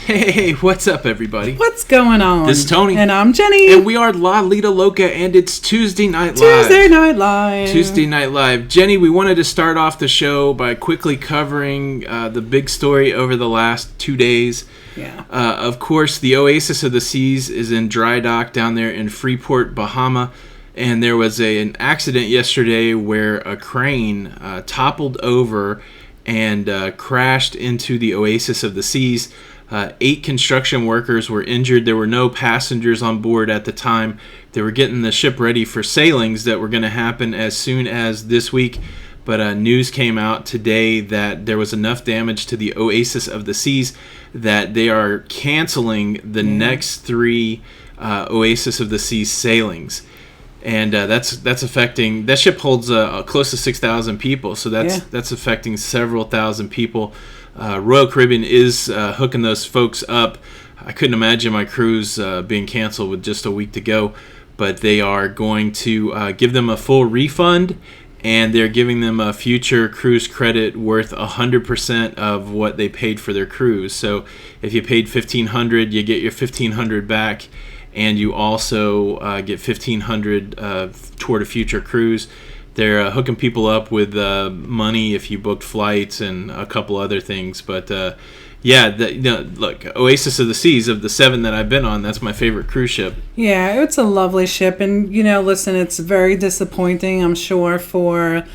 Hey, what's up, everybody? What's going on? This is Tony. And I'm Jenny. And we are La Lita Loca, and it's Tuesday Night Live. Tuesday Night Live. Jenny, we wanted to start off the show by quickly covering the big story over the last 2 days. Yeah. Of course, the Oasis of the Seas is in dry dock down there in Freeport, Bahama. And there was an accident yesterday where a crane toppled over and crashed into the Oasis of the Seas. 8 construction workers were injured. There were no passengers on board at the time. They were getting the ship ready for sailings that were going to happen as soon as this week. But news came out today that there was enough damage to the Oasis of the Seas that they are canceling the next 3 Oasis of the Seas sailings. And that's affecting. That ship holds close to 6,000 people, so that's affecting several thousand people. Royal Caribbean is hooking those folks up. I couldn't imagine my cruise being canceled with just a week to go, but they are going to give them a full refund, and they're giving them a future cruise credit worth 100% of what they paid for their cruise. So if you paid $1,500, you get your $1,500 back. And you also get $1,500 toward a future cruise. They're hooking people up with money if you booked flights and a couple other things. But look, Oasis of the Seas, of the 7 that I've been on, that's my favorite cruise ship. Yeah, it's a lovely ship. And, listen, it's very disappointing, I'm sure, for,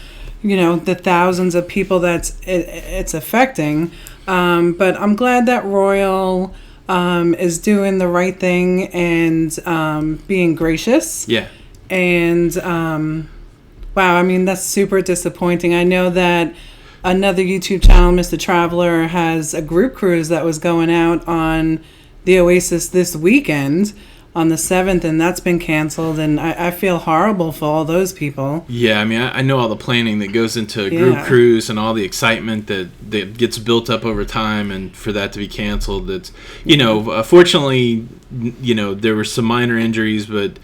the thousands of people it's affecting. But I'm glad that Royal is doing the right thing and being gracious. Yeah. And wow, I mean, that's super disappointing. I know that another YouTube channel, Mr. Traveler, has a group cruise that was going out on the Oasis this weekend on the 7th, and that's been canceled, and I feel horrible for all those people. Yeah, I mean, I know all the planning that goes into a group cruise and all the excitement that gets built up over time, and for that to be canceled, it's, fortunately, there were some minor injuries, but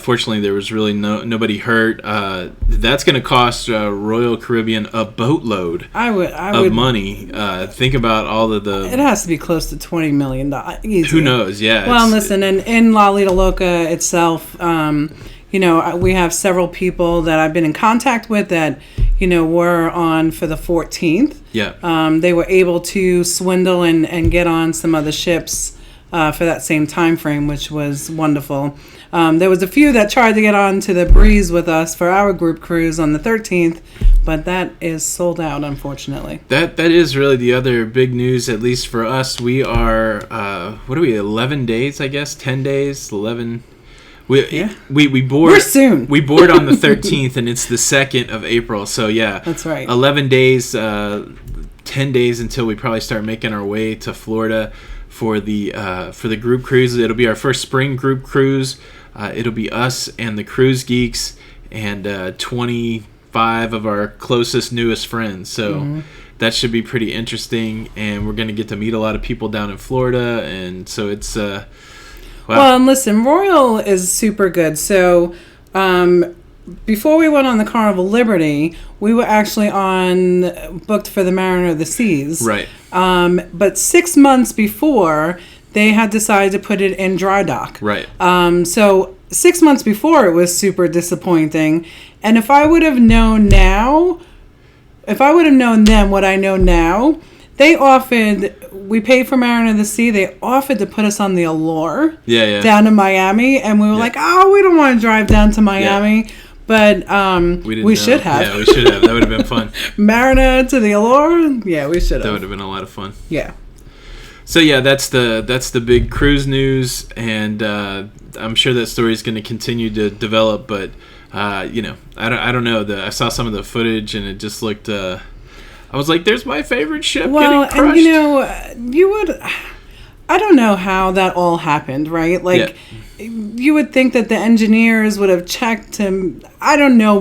fortunately there was really nobody hurt. That's going to cost Royal Caribbean a boatload of money. Think about all of the... It has to be close to $20 million. Easy. Who knows? Yeah. Well, listen, and in La Lita Loca itself, we have several people that I've been in contact with that, were on for the 14th. Yeah. They were able to swindle and get on some other ships for that same time frame, which was wonderful. There was a few that tried to get on to the Breeze with us for our group cruise on the 13th, but that is sold out, unfortunately. That is really the other big news, at least for us. We are, 11 days, I guess? 10 days? 11... We board. We're soon. We board on the 13th, and it's the 2nd of April. So yeah, that's right. 11 days, 10 days until we probably start making our way to Florida for the group cruise. It'll be our first spring group cruise. It'll be us and the Cruise Geeks and 25 of our closest, newest friends. So that should be pretty interesting, and we're going to get to meet a lot of people down in Florida, and so it's. Wow. Well, and listen, Royal is super good. So before we went on the Carnival Liberty, we were actually booked for the Mariner of the Seas. Right. But 6 months before, they had decided to put it in dry dock. Right. So 6 months before, it was super disappointing. And if I would have known then what I know now, we paid for Mariner of the Sea. They offered to put us on the Allure down to Miami. And we were like, we don't want to drive down to Miami. Yeah. But we should have. Yeah, we should have. That would have been fun. Mariner to the Allure? Yeah, we should have. That would have been a lot of fun. Yeah. So yeah, that's the big cruise news, and I'm sure that story is going to continue to develop. But I don't know. I saw some of the footage, and it just looked. I was like, "There's my favorite ship getting crushed." And you would. I don't know how that all happened, right? Like, you would think that the engineers would have checked him. I don't know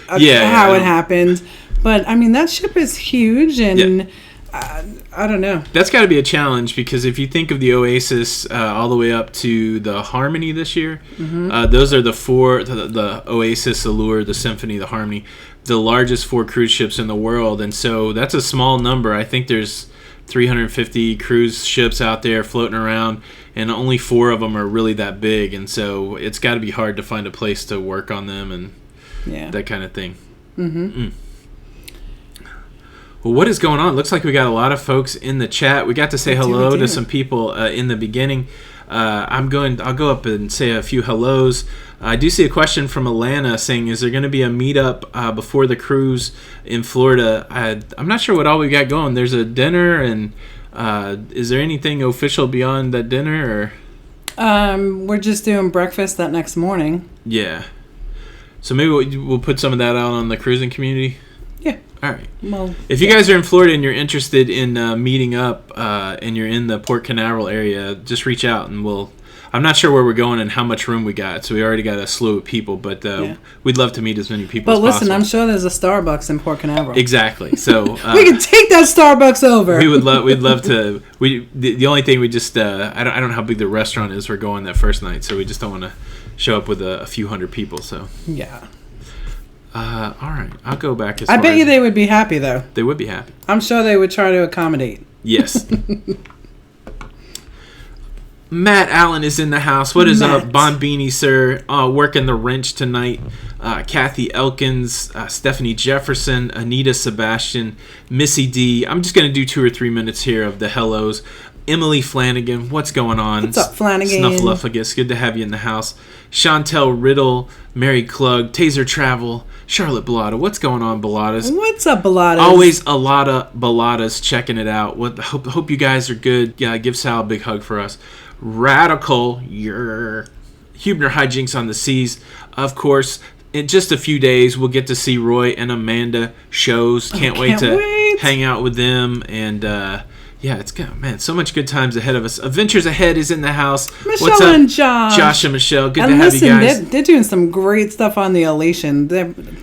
how it happened, but I mean that ship is huge, and I don't know. That's got to be a challenge, because if you think of the Oasis all the way up to the Harmony this year, those are the 4: the Oasis, Allure, the Symphony, the Harmony, the largest 4 cruise ships in the world, and so that's a small number. I think there's 350 cruise ships out there floating around, and only 4 of them are really that big, and so it's got to be hard to find a place to work on them and that kind of thing. Well, what is going on? Looks like we got a lot of folks in the chat. We got to say hello to some people in the beginning. I'll go up and say a few hellos. I do see a question from Alana saying, is there going to be a meetup before the cruise in Florida? I'm not sure what all we got going. There's a dinner, and is there anything official beyond that dinner? Or we're just doing breakfast that next morning. Yeah. So maybe we'll put some of that out on the cruising community? Yeah. All right. Well, if you guys are in Florida and you're interested in meeting up and you're in the Port Canaveral area, just reach out and I'm not sure where we're going and how much room we got, so we already got a slew of people, but we'd love to meet as many people as possible. But listen, I'm sure there's a Starbucks in Port Canaveral. Exactly. So we can take that Starbucks over. We'd love to. The only thing we just I don't know how big the restaurant is we're going that first night, so we just don't want to show up with a few hundred people. So yeah. All right, I'll go back as I bet you they would be happy, though. They would be happy. I'm sure they would try to accommodate. Yes. Matt Allen is in the house. What is up? Bonbini, sir. Working the wrench tonight. Kathy Elkins, Stephanie Jefferson, Anita Sebastian, Missy D. I'm just going to do 2 or 3 minutes here of the hellos. Emily Flanagan, what's going on? What's up, Flanagan? Snuffleupagus, good to have you in the house. Chantel Riddle, Mary Klug, Taser Travel, Charlotte Bellata. What's going on, Bellatas? What's up, Bellatas? Always a lot of Bellatas checking it out. Hope you guys are good. Yeah, give Sal a big hug for us. Radical, Hubner Hijinks on the Seas. Of course, in just a few days, we'll get to see Roy and Amanda shows. Can't wait to hang out with them. And yeah, it's got, man, so much good times ahead of us. Adventures Ahead is in the house. Michelle What's up? And Josh. Josh and Michelle. Good to have you guys. They're doing some great stuff on the Elation.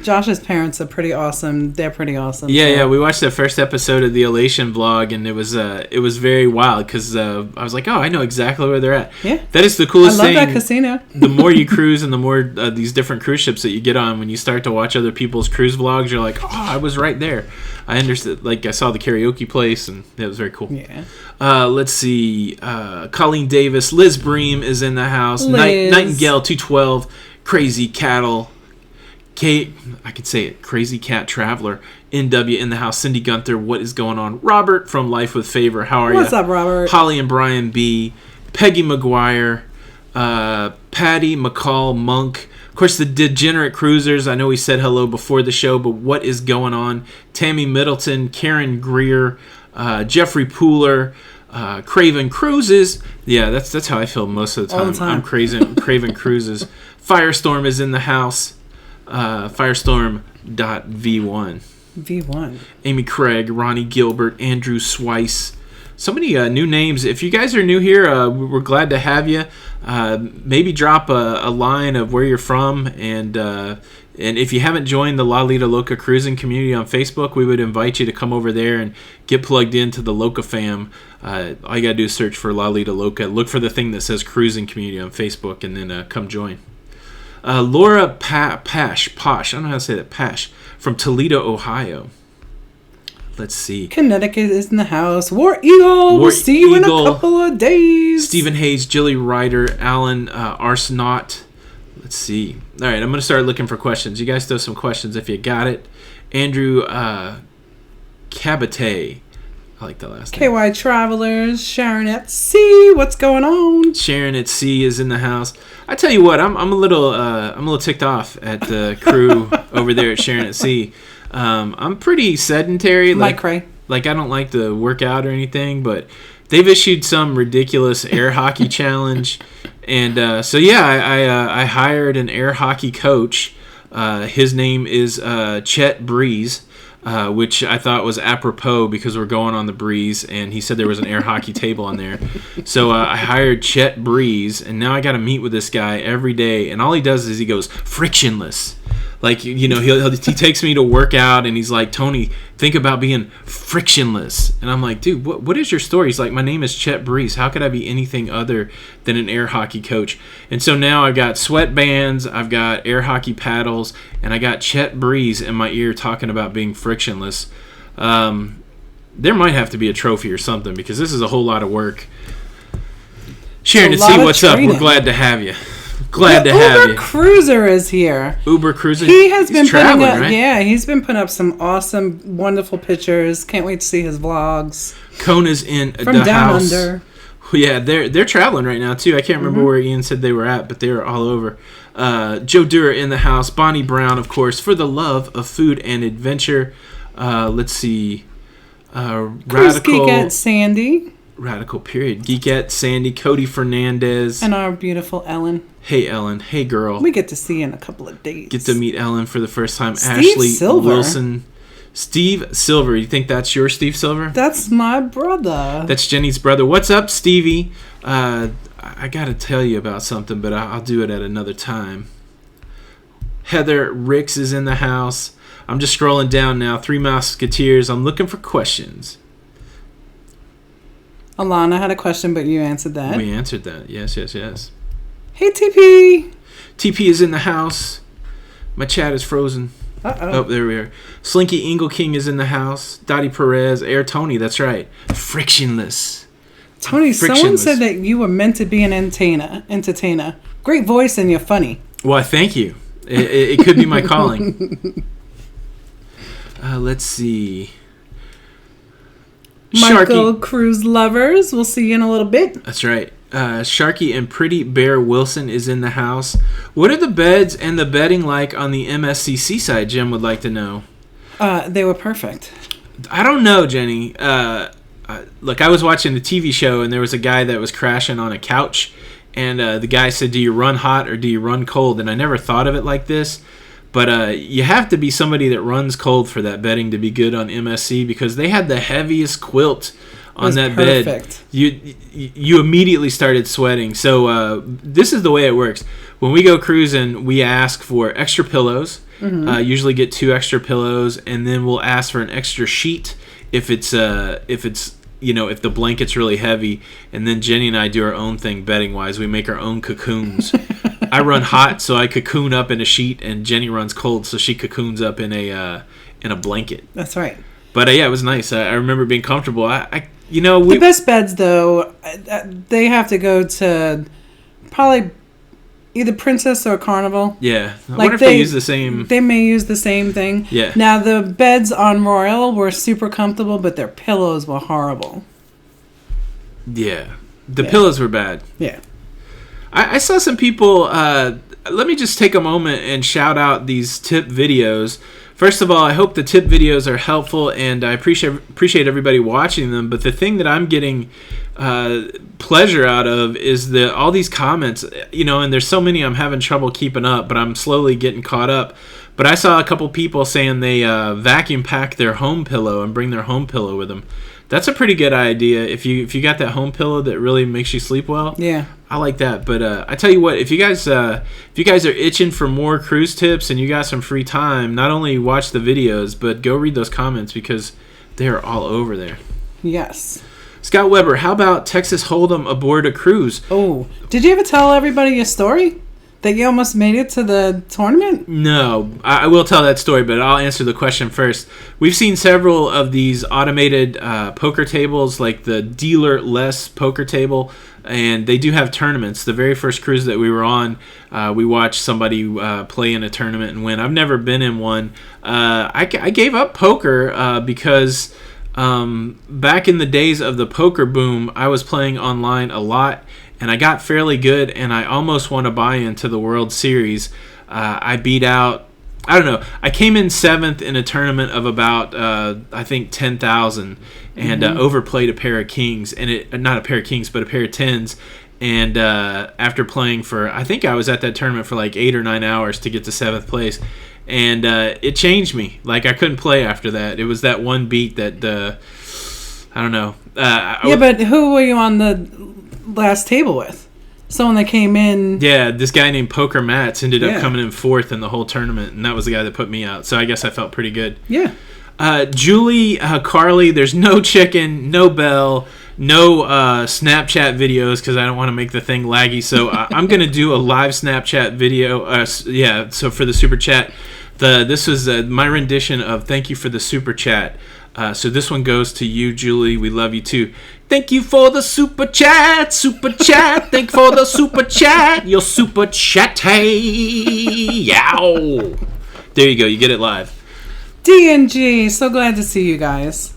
Josh's parents are pretty awesome. They're pretty awesome. Yeah. We watched the first episode of the Elation vlog, and it was very wild because I was like, oh, I know exactly where they're at. Yeah. That is the coolest thing. I love that casino. The more you cruise and the more these different cruise ships that you get on, when you start to watch other people's cruise vlogs, you're like, oh, I was right there. I understood. Like, I saw the karaoke place, and it was very cool. Yeah. Let's see. Colleen Davis, Liz Bream is in the house. Nightingale 212, Crazy Cattle, Kate. I could say it. Crazy Cat Traveler. NW in the house. Cindy Gunther. What is going on? Robert from Life with Favor. How are you? What's up, Robert? Holly and Brian B. Peggy McGuire. Patty McCall Monk. Of course, the Degenerate Cruisers. I know we said hello before the show, but what is going on? Tammy Middleton, Karen Greer, Jeffrey Pooler, Craven Cruises. Yeah, that's how I feel most of the time. I'm Craven Cruises. Firestorm is in the house. Firestorm.v1. V1. Amy Craig, Ronnie Gilbert, Andrew Swice. So many new names. If you guys are new here, we're glad to have you. Maybe drop a line of where you're from, and if you haven't joined the La Lita Loca cruising community on Facebook, we would invite you to come over there and get plugged into the Loca fam. All you gotta do is search for La Lita Loca. Look for the thing that says cruising community on Facebook, and then come join. Laura Posh, I don't know how to say that, Pash, from Toledo, Ohio. Let's see. Connecticut is in the house. War Eagle. We'll see you in a couple of days. Stephen Hayes, Jilly Ryder, Alan Arsenaut. Let's see. All right, I'm going to start looking for questions. You guys throw some questions if you got it. Andrew Cabate. I like that last name. KY Travelers. Sharon at Sea. What's going on? Sharon at Sea is in the house. I tell you what, I'm a little ticked off at the crew over there at Sharon at Sea. I'm pretty sedentary. Like I don't like to work out or anything, but they've issued some ridiculous air hockey challenge, and so yeah, I hired an air hockey coach. His name is Chet Breeze, which I thought was apropos because we're going on the breeze, and he said there was an air hockey table on there. So I hired Chet Breeze, and now I got to meet with this guy every day, and all he does is he goes frictionless. Like, you know, he takes me to work out, and he's like, Tony, think about being frictionless. And I'm like, dude, what is your story? He's like, my name is Chet Breeze. How could I be anything other than an air hockey coach? And so now I've got sweatbands, I've got air hockey paddles, and I got Chet Breeze in my ear talking about being frictionless. There might have to be a trophy or something because this is a whole lot of work. Sharon and lot C, of what's up? training. We're glad to have you. Glad to Uber have you. Cruiser is here. Uber Cruiser. He has been putting traveling, up, right? yeah, he's been putting up some awesome, wonderful pictures. Can't wait to see his vlogs Kona's in from the down house. under. Yeah, they're traveling right now too. I can't remember where Ian said they were at, but they're all over. Joe Dura in the house. Bonnie Brown, of course, for the love of food and adventure. Let's see. Radical Geekette Sandy. Radical period. Geekette, Sandy, Cody Fernandez. And our beautiful Ellen. Hey, Ellen. Hey, girl. We get to see in a couple of days. Get to meet Ellen for the first time. Steve Ashley Silver. Wilson. Steve Silver. You think that's your Steve Silver? That's my brother. That's Jenny's brother. What's up, Stevie? I got to tell you about something, but I'll do it at another time. Heather Ricks is in the house. I'm just scrolling down now. Three Musketeers. I'm looking for questions. Alana had a question, but you answered that. We answered that. Yes. Hey, TP. TP is in the house. My chat is frozen. Uh-oh. Oh, there we are. Slinky Ingle King is in the house. Dottie Perez. Air Tony. That's right. Frictionless. Tony, someone Frictionless. said that you were meant to be an entertainer. Great voice and you're funny. Well, thank you. It could be my calling. Let's see. Michael Sharky. Cruz lovers. We'll see you in a little bit. That's right. Sharky and Pretty Bear Wilson is in the house. What are the beds and the bedding like on the MSCC side? Jim would like to know. They were perfect. I don't know, Jenny. Look, I was watching the TV show, and there was a guy that was crashing on a couch, and the guy said, do you run hot or do you run cold? And I never thought of it like this, but you have to be somebody that runs cold for that bedding to be good on MSC, because they had the heaviest quilt on that perfect. bed. You immediately started sweating. So this is the way it works. When we go cruising, we ask for extra pillows. Usually get 2 extra pillows, and then we'll ask for an extra sheet if it's if the blanket's really heavy. And then Jenny and I do our own thing bedding wise. We make our own cocoons. I run hot, so I cocoon up in a sheet, and Jenny runs cold, so she cocoons up in a blanket. That's right. But yeah, it was nice. I remember being comfortable. The best beds, though, they have to go to probably either Princess or Carnival. Yeah. I wonder if they use the same. They may use the same thing. Yeah. Now, the beds on Royal were super comfortable, but their pillows were horrible. Yeah. The pillows were bad. Yeah. I saw some people. Let me just take a moment and shout out these tip videos. First of all, I hope the tip videos are helpful, and I appreciate everybody watching them. But the thing that I'm getting pleasure out of is all these comments, and there's so many I'm having trouble keeping up, but I'm slowly getting caught up. But I saw a couple people saying they vacuum pack their home pillow and bring their home pillow with them. That's a pretty good idea. If you got that home pillow that really makes you sleep well, yeah, I like that. But I tell you what, if you guys are itching for more cruise tips and you got some free time, not only watch the videos, but go read those comments, because they are all over there. Yes. Scott Weber, how about Texas Hold'em aboard a cruise? Oh, did you ever tell everybody your story? That you almost made it to the tournament? No, I will tell that story, but I'll answer the question first. We've seen several of these automated poker tables, like the dealer-less poker table, and they do have tournaments. The very first cruise that we were on, we watched somebody play in a tournament and win. I've never been in one. I gave up poker because back in the days of the poker boom, I was playing online a lot, and I got fairly good, and I almost won a buy-in to the World Series. I beat out, I don't know, I came in 7th in a tournament of about, I think, 10,000, and overplayed a pair of kings, and not a pair of kings, but a pair of tens. And after playing for, I think I was at that tournament for like 8 or 9 hours to get to 7th place. And it changed me. Like, I couldn't play after that. It was that one beat that, I don't know. But who were you on the last table with? Someone that came in. Yeah, this guy named Poker Mats ended up coming in 4th in the whole tournament, and that was the guy that put me out. So I guess I felt pretty good. Yeah. Julie Carly, there's no chicken, no bell, no Snapchat videos, because I don't want to make the thing laggy. So I'm going to do a live Snapchat video. So for the super chat, this was my rendition of "Thank You for the Super Chat." So this one goes to you, Julie. We love you too. Thank you for the super chat. Super chat. Thank you for the super chat. Your super chat. Yow. There you go. You get it live. DNG. So glad to see you guys.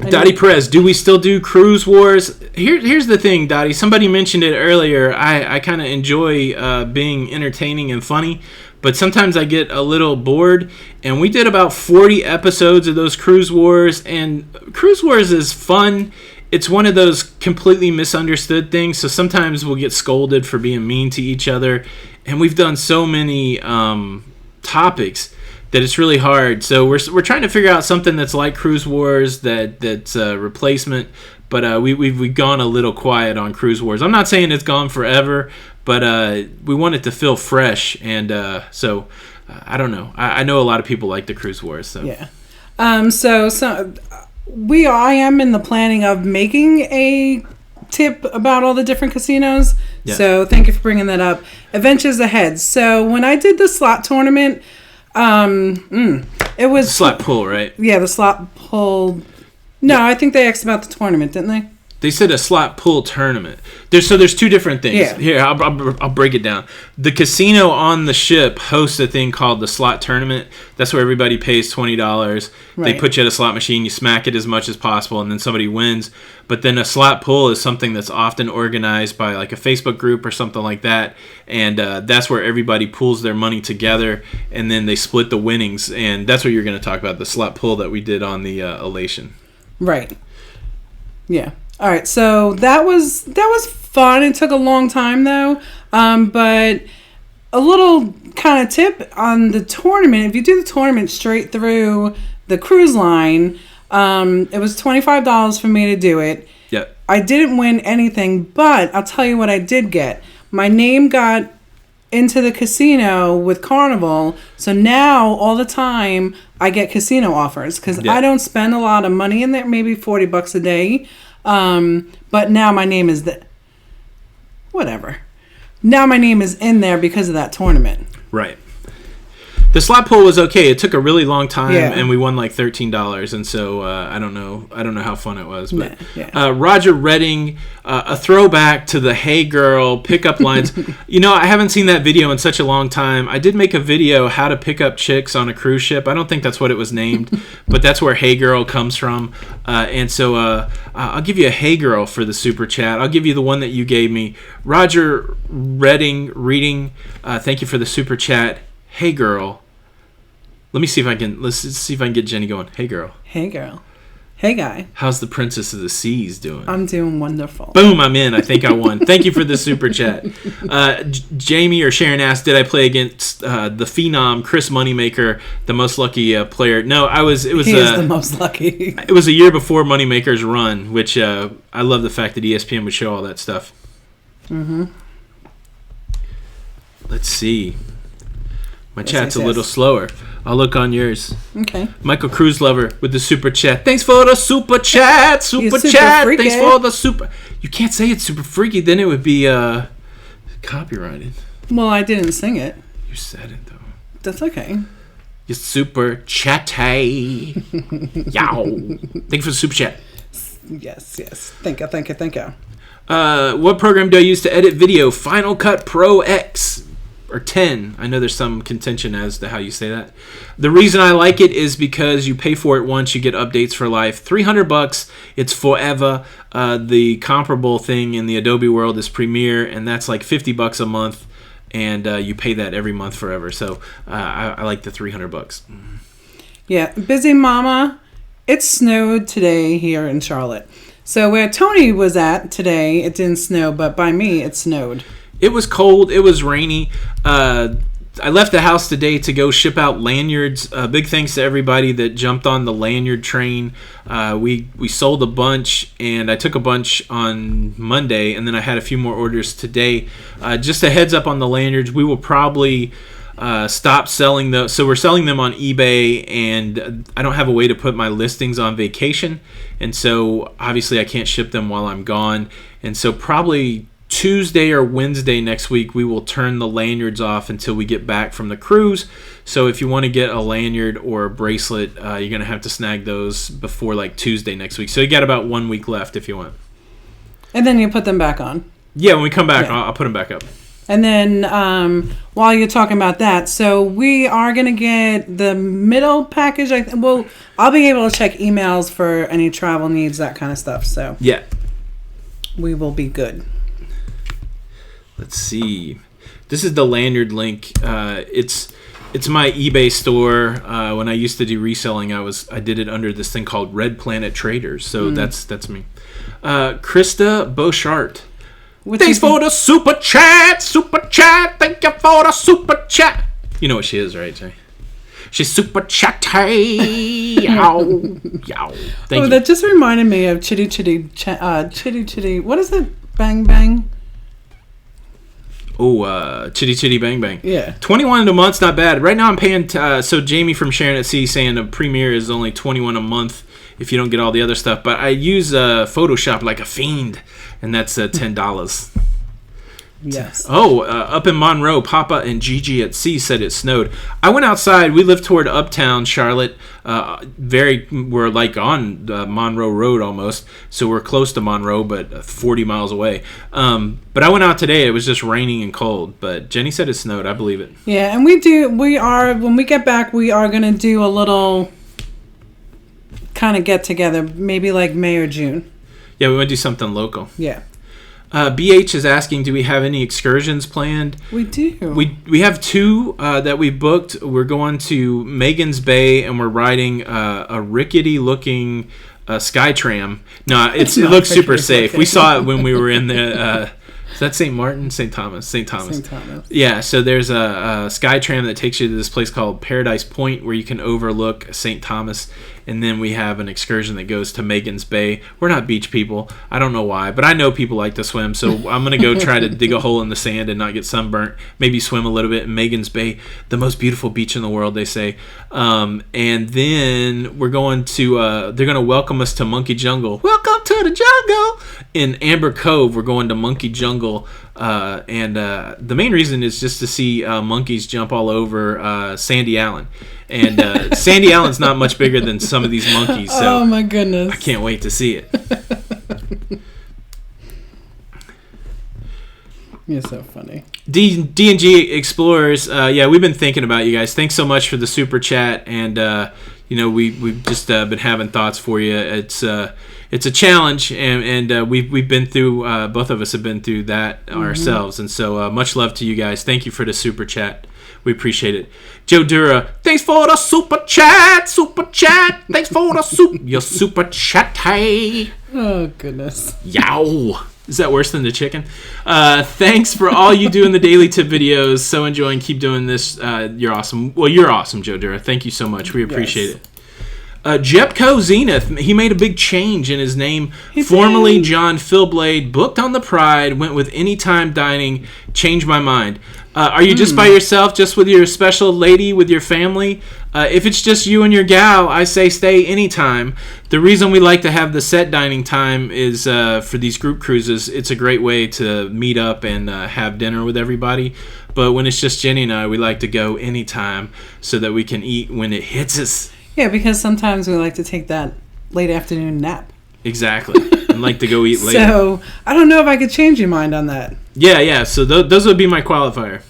Dottie Perez, do we still do Cruise Wars? Here's the thing, Dottie. Somebody mentioned it earlier. I kind of enjoy being entertaining and funny, but sometimes I get a little bored. And we did about 40 episodes of those Cruise Wars, and Cruise Wars is fun. It's one of those completely misunderstood things, so sometimes we'll get scolded for being mean to each other. And we've done so many topics that it's really hard. So we're trying to figure out something that's like Cruise Wars that's a replacement. But we've gone a little quiet on Cruise Wars. I'm not saying it's gone forever, but we want it to feel fresh. And so I don't know. I know a lot of people like the Cruise Wars. So yeah. So I am in the planning of making a tip about all the different casinos. Yeah. So thank you for bringing that up. Adventures ahead. So when I did the slot tournament. It was slot pull, right? Yeah, the slot pull. No, yeah. I think they asked about the tournament, didn't they? They said a slot pull tournament. There's two different things. Yeah. Here, I'll break it down. The casino on the ship hosts a thing called the slot tournament. That's where everybody pays $20. Right. They put you at a slot machine, you smack it as much as possible, and then somebody wins. But then a slot pull is something that's often organized by like a Facebook group or something like that, and that's where everybody pools their money together, and then they split the winnings. And that's what you're going to talk about, the slot pull that we did on the Elation. Right. Yeah. All right, so that was fun. It took a long time though, but a little kind of tip on the tournament. If you do the tournament straight through the cruise line, it was $25 for me to do it. Yep. I didn't win anything, but I'll tell you what I did get. My name got into the casino with Carnival, so now all the time I get casino offers because I don't spend a lot of money in there, maybe $40 a day. But now my name is Now my name is in there because of that tournament. Right. The slot pull was okay. It took a really long time, and we won like $13. And so I don't know how fun it was. But Roger Redding, a throwback to the "Hey Girl" pickup lines. I haven't seen that video in such a long time. I did make a video how to pick up chicks on a cruise ship. I don't think that's what it was named, but that's where "Hey Girl" comes from. And so I'll give you a "Hey Girl" for the super chat. I'll give you the one that you gave me, Roger Reading. Thank you for the super chat. Hey girl. Let's see if I can get Jenny going. Hey girl. Hey girl. Hey guy. How's the Princess of the Seas doing? I'm doing wonderful. Boom, I'm in. I think I won. Thank you for the super chat. Jamie or Sharon asked, did I play against the phenom Chris Moneymaker, the most lucky player? No, he is the most lucky. It was a year before Moneymaker's run, which I love the fact that ESPN would show all that stuff. Mm-hmm. Let's see. My chat's a little slower. I'll look on yours. Okay. Michael Cruz Lover with the super chat. Thanks for the super chat. Super chat. Freaky. Thanks for the super. You can't say it's super freaky. Then it would be copyrighted. Well, I didn't sing it. You said it though. That's okay. You super chatty. Yow. Thank you for the super chat. Yes. Thank you. What program do I use to edit video? Final Cut Pro X. Or 10. I know there's some contention as to how you say that. The reason I like it is because you pay for it once, you get updates for life. $300, it's forever. The comparable thing in the Adobe world is Premiere, and that's like $50 a month, and you pay that every month forever. So I like the $300. Yeah, busy mama. It snowed today here in Charlotte. So where Tony was at today, it didn't snow, but by me, it snowed. It was cold. It was rainy. I left the house today to go ship out lanyards. Big thanks to everybody that jumped on the lanyard train. We sold a bunch, and I took a bunch on Monday, and then I had a few more orders today. Just a heads up on the lanyards. We will probably stop selling those. So we're selling them on eBay, and I don't have a way to put my listings on vacation. And so obviously I can't ship them while I'm gone. And so probably Tuesday or Wednesday next week, we will turn the lanyards off until we get back from the cruise. So if you want to get a lanyard or a bracelet, you're going to have to snag those before like Tuesday next week. So you got about 1 week left if you want. And then you put them back on. Yeah, when we come back, I'll put them back up. And then while you're talking about that, so we are going to get the middle package. I'll be able to check emails for any travel needs, that kind of stuff. So yeah, we will be good. Let's see. This is the lanyard link. It's my eBay store. When I used to do reselling, I did it under this thing called Red Planet Traders. So that's me. Krista Beauchart. Thanks for the super chat. Thank you for the super chat. You know what she is, right, Jay? She's super chatty. Yow. Thank you. That just reminded me of Chitty Chitty. What is it? Bang Bang. Oh, Chitty Chitty Bang Bang. Yeah. 21 a month's not bad. Right now I'm paying, so Jamie from Sharon at Sea saying a premiere is only 21 a month if you don't get all the other stuff. But I use Photoshop like a fiend, and that's $10. Yes. Oh, up in Monroe, Papa and Gigi at Sea said it snowed. I went outside. We live toward Uptown, Charlotte. We're like on Monroe Road almost, so we're close to Monroe, but 40 miles away. But I went out today. It was just raining and cold. But Jenny said it snowed. I believe it. Yeah, and when we get back, we are going to do a little kind of get together, maybe like May or June. Yeah, we want to do something local. Yeah. BH is asking, do we have any excursions planned? We do. We have two that we booked. We're going to Megan's Bay, and we're riding a rickety-looking sky tram. No, it looks super safe. We saw it when we were in the... is that St. Martin? St. Thomas. St. Thomas. Yeah, so there's a sky tram that takes you to this place called Paradise Point where you can overlook St. Thomas. And then we have an excursion that goes to Megan's Bay. We're not beach people. I don't know why, but I know people like to swim. So I'm going to go try to dig a hole in the sand and not get sunburnt. Maybe swim a little bit in Megan's Bay, the most beautiful beach in the world, they say. And then we're going to, they're going to welcome us to Monkey Jungle. Welcome to the jungle! In Amber Cove, we're going to Monkey Jungle. And the main reason is just to see monkeys jump all over Sandy Island. And Sandy Island's not much bigger than some of these monkeys. So oh my goodness. I can't wait to see it. You're so funny. D&G Explorers, yeah, we've been thinking about you guys. Thanks so much for the super chat. And, we've just been having thoughts for you. It's a challenge, and we've been through, both of us have been through that ourselves. And so much love to you guys. Thank you for the super chat. We appreciate it. Joe Dura, thanks for the super chat. Thanks for the your super chat. Hey. Oh, goodness. Yow. Is that worse than the chicken? Thanks for all you do in the daily tip videos. So enjoying. Keep doing this. You're awesome. Well, you're awesome, Joe Dura. Thank you so much. We appreciate it. Jepco Zenith, he made a big change in his name. Formerly John Philblade, booked on the Pride, went with Anytime Dining, changed my mind. Are you just by yourself, just with your special lady, with your family? If it's just you and your gal, I say stay anytime. The reason we like to have the set dining time is for these group cruises. It's a great way to meet up and have dinner with everybody. But when it's just Jenny and I, we like to go anytime so that we can eat when it hits us. Yeah, because sometimes we like to take that late afternoon nap. Exactly. And like to go eat later. So, I don't know if I could change your mind on that. Yeah. So those would be my qualifier.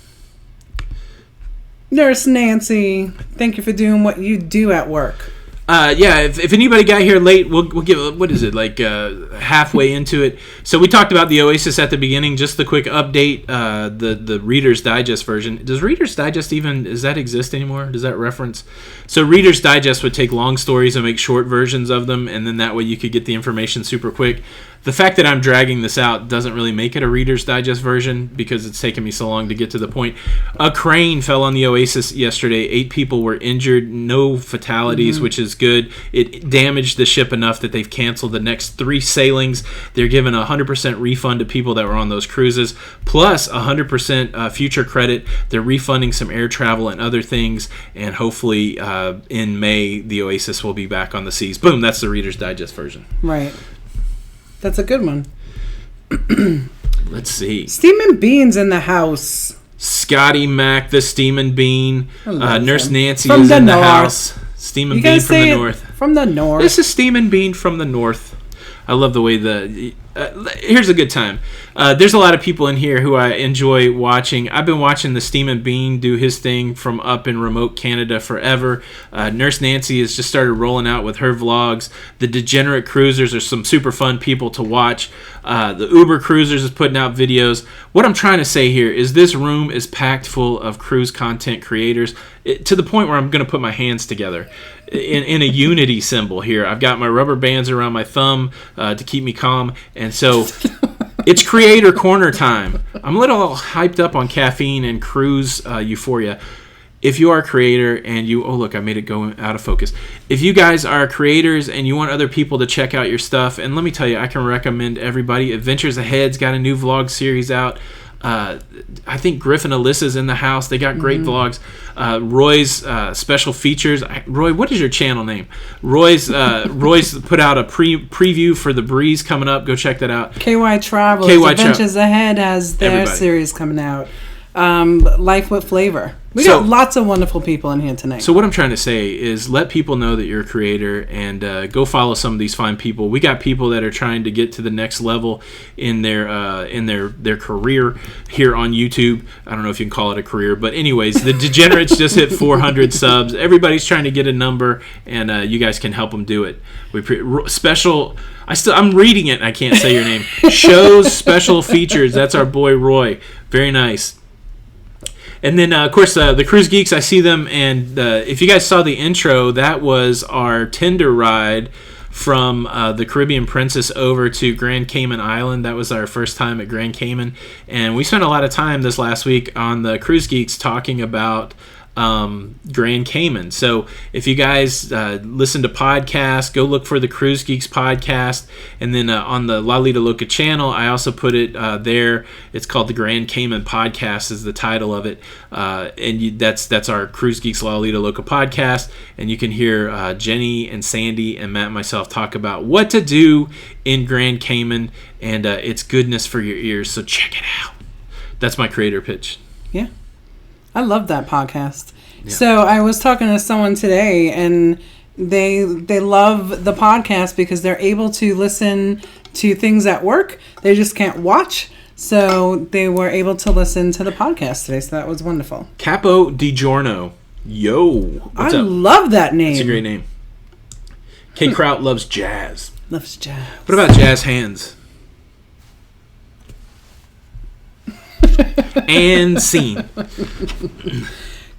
Nurse Nancy, thank you for doing what you do at work. If anybody got here late, we'll give, what is it, like halfway into it. So we talked about the Oasis at the beginning, just the quick update, the Reader's Digest version. Does Reader's Digest does that exist anymore? Does that reference? So Reader's Digest would take long stories and make short versions of them, and then that way you could get the information super quick. The fact that I'm dragging this out doesn't really make it a Reader's Digest version because it's taken me so long to get to the point. A crane fell on the Oasis yesterday. 8 people were injured. No fatalities, which is good. It damaged the ship enough that they've canceled the next 3 sailings. They're giving a 100% refund to people that were on those cruises, plus 100% future credit. They're refunding some air travel and other things, and hopefully in May, the Oasis will be back on the seas. Boom, that's the Reader's Digest version. Right. That's a good one. Let's see. Steamin' Beans in the house. Scotty Mac, the Steamin' Bean. Nurse him. Nancy From is the in the north. house. Steamin' Bean from the north. From the north. This is Steamin' Bean from the north. I love the way here's a good time. There's a lot of people in here who I enjoy watching. I've been watching the Steamin' Bean do his thing from up in remote Canada forever. Nurse Nancy has just started rolling out with her vlogs. The Degenerate Cruisers are some super fun people to watch. The Uber Cruisers is putting out videos. What I'm trying to say here is this room is packed full of cruise content creators to the point where I'm going to put my hands together in a unity symbol here. I've got my rubber bands around my thumb to keep me calm, and so it's creator corner time. I'm a little hyped up on caffeine and cruise euphoria. If you are a creator and look, I made it go out of focus. If you guys are creators and you want other people to check out your stuff, and let me tell you, I can recommend everybody. Adventures Ahead's got a new vlog series out. I think Griff and Alyssa's in the house. They got great vlogs. Roy's special features. Roy, what is your channel name? Roy's put out a preview for The Breeze coming up. Go check that out. KY Travels. Adventures Ahead has their series coming out. Life with Flavor. We got lots of wonderful people in here tonight. So what I'm trying to say is let people know that you're a creator and go follow some of these fine people. We got people that are trying to get to the next level in their career here on YouTube. I don't know if you can call it a career, but anyways, the Degenerates just hit 400 subs. Everybody's trying to get a number, and you guys can help them do it. I'm reading it and I can't say your name. Shows special features. That's our boy Roy. Very nice. And then, of course, the Cruise Geeks, I see them, and if you guys saw the intro, that was our Tinder ride from the Caribbean Princess over to Grand Cayman Island. That was our first time at Grand Cayman, and we spent a lot of time this last week on the Cruise Geeks talking about Grand Cayman. So if you guys listen to podcasts, go look for the Cruise Geeks podcast, and then on the La Lita Loca channel, I also put it there. It's called the Grand Cayman Podcast is the title of it, and that's our Cruise Geeks La Lita Loca podcast, and you can hear Jenny and Sandy and Matt and myself talk about what to do in Grand Cayman, and it's goodness for your ears, so check it out. That's my creator pitch. Yeah. I love that podcast. Yeah. So I was talking to someone today, and they love the podcast because they're able to listen to things at work. They just can't watch. So they were able to listen to the podcast today. So that was wonderful. Capo Di Giorno. Yo. What's up? Love that name. It's a great name. Kay Kraut loves jazz. Loves jazz. What about jazz hands? And scene.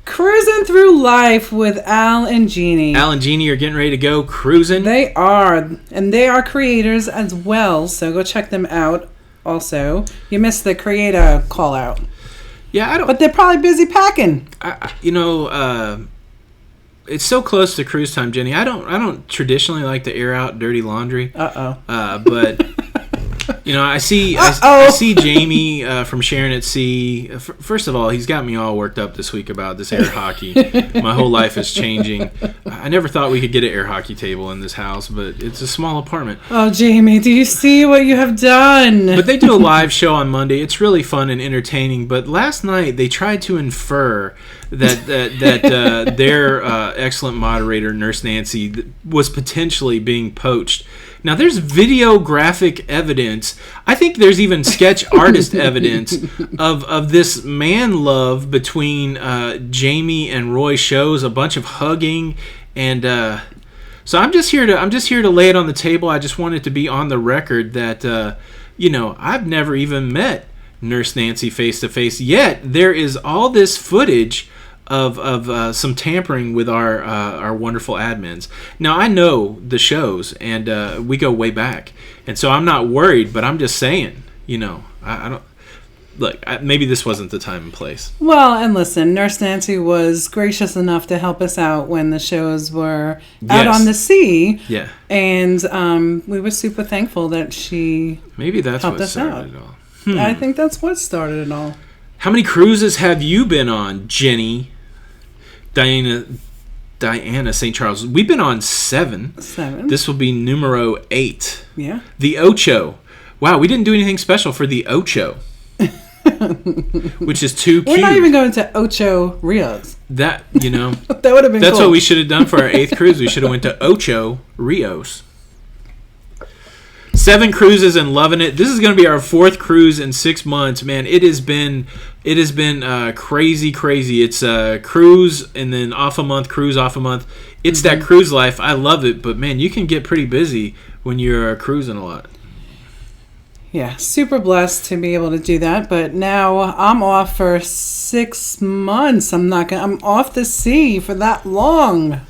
Cruising through life with Al and Jeannie. Al and Jeannie are getting ready to go cruising. They are. And they are creators as well. So go check them out also. You missed the creator call out. Yeah, But they're probably busy packing. It's so close to cruise time, Jenny. I don't traditionally like to air out dirty laundry. But I see Jamie from Sharon at Sea. First of all, he's got me all worked up this week about this air hockey. My whole life is changing. I never thought we could get an air hockey table in this house, but it's a small apartment. Oh, Jamie, do you see what you have done? But they do a live show on Monday. It's really fun and entertaining. But last night they tried to infer that their excellent moderator, Nurse Nancy, was potentially being poached. Now, there's videographic evidence. I think there's even sketch artist evidence of this man love between Jamie and Roy shows, a bunch of hugging, and so I'm just here to lay it on the table. I just wanted to be on the record that I've never even met Nurse Nancy face to face, yet there is all this footage of some tampering with our wonderful admins. Now, I know the shows, and we go way back, and so I'm not worried, but I'm just saying, I don't... Look, maybe this wasn't the time and place. Well, and listen, Nurse Nancy was gracious enough to help us out when the shows were out on the sea. Yeah. And we were super thankful that she maybe that's helped what us started out. it all. I think that's what started it all. How many cruises have you been on, Jenny? Diana St. Charles. We've been on 7. 7. This will be numero 8. Yeah. The Ocho. Wow, we didn't do anything special for the Ocho, which is 2 cubes. We're not even going to Ocho Rios. That, that would have been that's cool. what we should have done for our 8th cruise. We should have went to Ocho Rios. 7 cruises and loving it. This is going to be our 4th cruise in 6 months. Man, it has been crazy. It's cruise and then off a month, cruise off a month. It's that cruise life. I love it, but man, you can get pretty busy when you're cruising a lot. Yeah, super blessed to be able to do that. But now I'm off for 6 months. I'm off the sea for that long.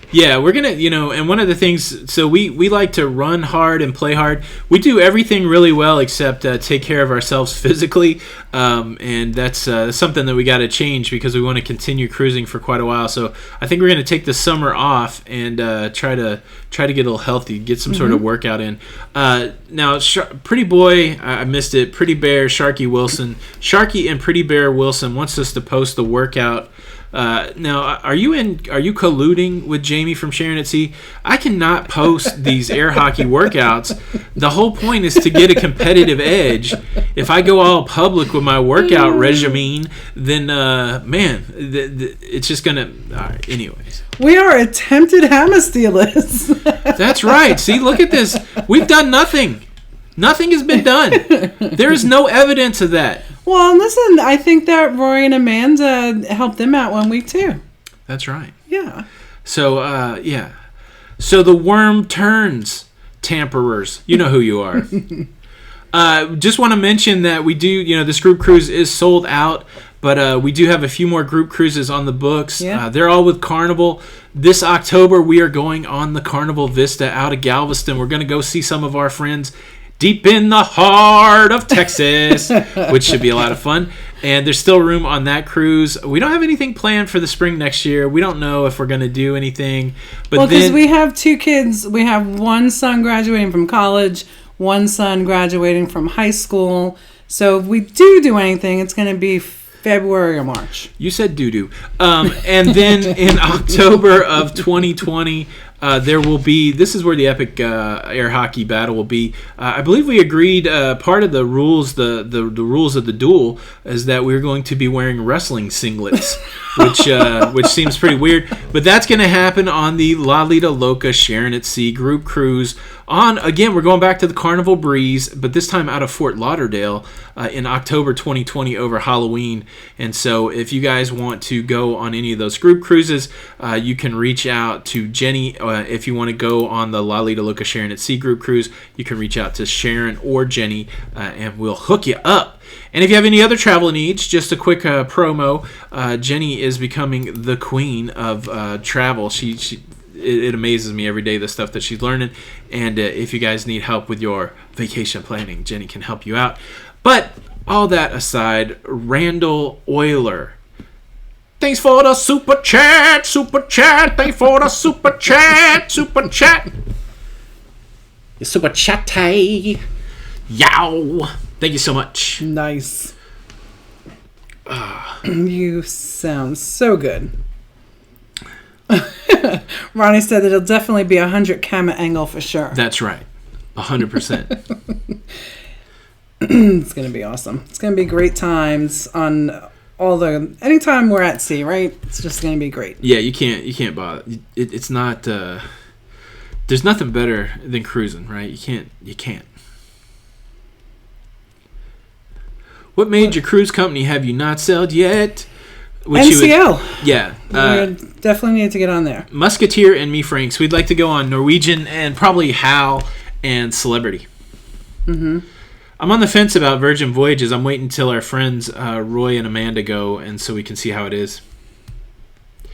Yeah, we're going to, and one of the things, so we like to run hard and play hard. We do everything really well except take care of ourselves physically, and that's something that we got to change because we want to continue cruising for quite a while. So I think we're going to take the summer off and try to get a little healthy, get some sort of workout in. Now, Pretty Boy, I missed it, Pretty Bear, Sharky Wilson. Sharky and Pretty Bear Wilson wants us to post the workout. Now, are you colluding with Jamie from Sharon at Sea? I cannot post these air hockey workouts. The whole point is to get a competitive edge. If I go all public with my workout regimen, then it's just gonna. Anyways, we are attempted hammer stealers. That's right. See, look at this. We've done nothing. Nothing has been done. There is no evidence of that. Well, listen, I think that Roy and Amanda helped them out 1 week too. That's right. Yeah. So, So the worm turns, tamperers. You know who you are. Just want to mention that we do, this group cruise is sold out, but we do have a few more group cruises on the books. Yeah. They're all with Carnival. This October, we are going on the Carnival Vista out of Galveston. We're going to go see some of our friends deep in the heart of Texas, which should be a lot of fun. And there's still room on that cruise. We don't have anything planned for the spring next year. We don't know if we're going to do anything. But because we have 2 kids. We have one son graduating from college, one son graduating from high school. So if we do anything, it's going to be February or March. You said doo-doo. And then in October of 2020... there will be. This is where the epic air hockey battle will be. I believe we agreed. Part of the rules, the rules of the duel, is that we're going to be wearing wrestling singlets, which seems pretty weird. But that's going to happen on the Lalita Loca Sharon at Sea group cruise. Again, we're going back to the Carnival Breeze, but this time out of Fort Lauderdale in October 2020 over Halloween. And so, if you guys want to go on any of those group cruises, you can reach out to Jenny. If you want to go on the Lalita Loca Sharon at Sea group cruise, you can reach out to Sharon or Jenny, and we'll hook you up. And if you have any other travel needs, just a quick promo. Jenny is becoming the queen of travel. It amazes me every day the stuff that she's learning. And if you guys need help with your vacation planning, Jenny can help you out. But all that aside, Randall Euler. Thanks for the super chat. Thanks for the super chat. You super chatty. Yow. Thank you so much. Nice. You sound so good. Ronnie said that it'll definitely be 100 camera angle for sure. That's right. 100%. It's going to be awesome. It's going to be great times on anytime we're at sea, right? It's just going to be great. Yeah, you can't bother. It's not, there's nothing better than cruising, right? You can't. What major cruise company have you not sailed yet? NCL. Yeah. We definitely need to get on there. Musketeer and Me Franks. We'd like to go on Norwegian and probably Hal and Celebrity. Mm-hmm. I'm on the fence about Virgin Voyages. I'm waiting until our friends Roy and Amanda go, and so we can see how it is.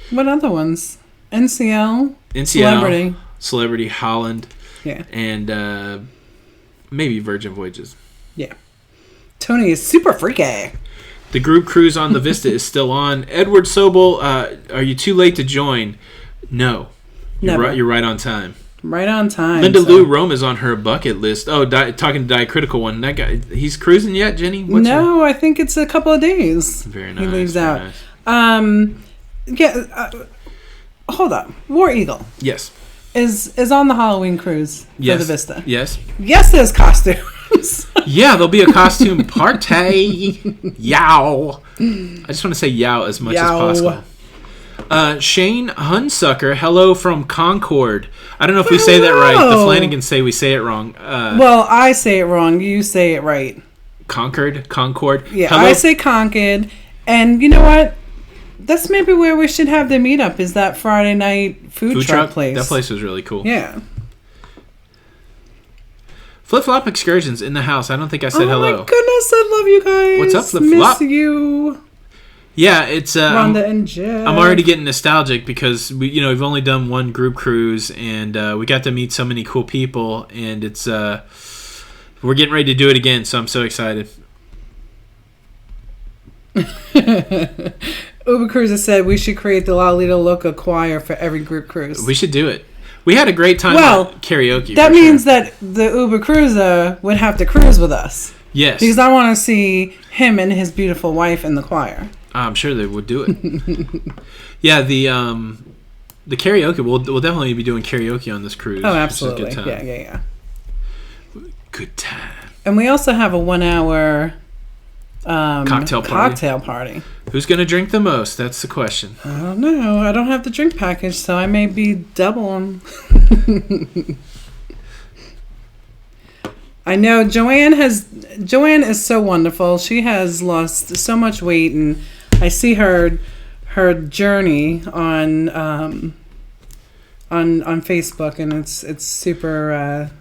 What other ones? NCL, Celebrity, Holland, yeah, and maybe Virgin Voyages. Yeah. Tony is super freaky. The group cruise on the Vista is still on. Edward Sobel, are you too late to join? No. You're right on time. Right on time. Linda Lou Rome is on her bucket list. Oh, talking to Diacritical one. That guy, he's cruising yet, Jenny? I think it's a couple of days. Very nice. He leaves out. Nice. Hold on. War Eagle. Yes. Is on the Halloween cruise for the Vista. Yes. Yes, there's costumes. costumes. Yeah, there'll be a costume party. Yow. I just want to say yow as much as possible. Shane Hunsucker, hello from Concord. I don't know if we say that right. The Flanagans say we say it wrong. Well, I say it wrong. You say it right. Concord? Yeah, hello? I say Concord. And you know what? That's maybe where we should have the meetup, is that Friday night food truck place. That place was really cool. Yeah. Flip Flop Excursions in the house. I don't think I said hello. Oh my goodness, I love you guys. What's up, Flip Flop? Miss you. Yeah, it's Rhonda and Jeff. I'm already getting nostalgic because we've only done one group cruise, and we got to meet so many cool people, and it's we're getting ready to do it again, so I'm so excited. Uber Cruiser said we should create the Lalita Loca choir for every group cruise. We should do it. We had a great time at karaoke. That means that the Uber Cruiser would have to cruise with us. Yes. Because I want to see him and his beautiful wife in the choir. I'm sure they would do it. Yeah, the karaoke, we'll definitely be doing karaoke on this cruise. Oh, absolutely. Which is a good time. Yeah. Good time. And we also have a 1 hour cocktail party. Who's going to drink the most? That's the question. I don't know. I don't have the drink package, so I may be doubling. I know Joanne is so wonderful. She has lost so much weight, and I see her journey on Facebook, and it's super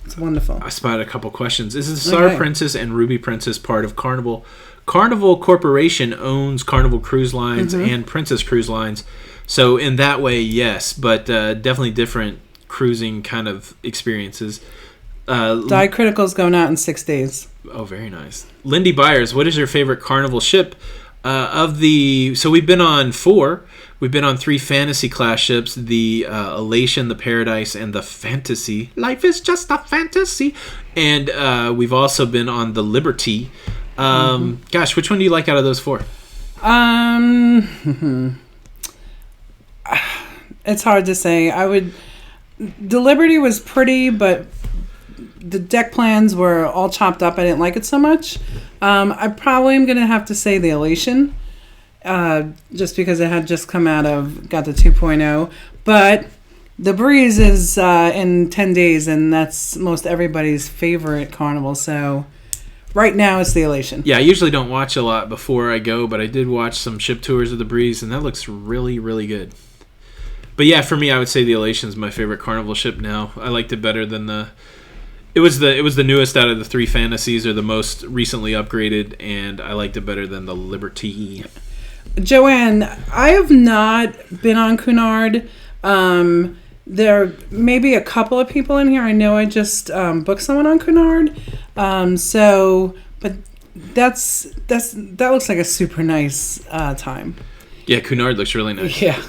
it's wonderful. I spotted a couple questions. Is the Star Princess and Ruby Princess part of Carnival? Carnival Corporation owns Carnival Cruise Lines and Princess Cruise Lines. So in that way, yes, but definitely different cruising kind of experiences. Diacritical's going out in 6 days. Oh, very nice. Lindy Byers, what is your favorite Carnival ship? So we've been on 4. We've been on 3 fantasy class ships, the Elation, the Paradise, and the Fantasy. Life is just a fantasy. And we've also been on the Liberty. Gosh, which one do you like out of those 4? It's hard to say. The Liberty was pretty, but the deck plans were all chopped up. I didn't like it so much. I probably am going to have to say the Elation. Just because it had just come out of, got the 2.0. But the Breeze is in 10 days, and that's most everybody's favorite Carnival. So right now it's the Elation. Yeah, I usually don't watch a lot before I go, but I did watch some ship tours of the Breeze, and that looks really, really good. But yeah, for me, I would say the Elation is my favorite Carnival ship now. I liked it better than the... It was the newest out of the 3 fantasies, or the most recently upgraded, and I liked it better than the Liberty. Joanne, I have not been on Cunard. There may be a couple of people in here. I know I just booked someone on Cunard. But that looks like a super nice time. Yeah, Cunard looks really nice. Yeah.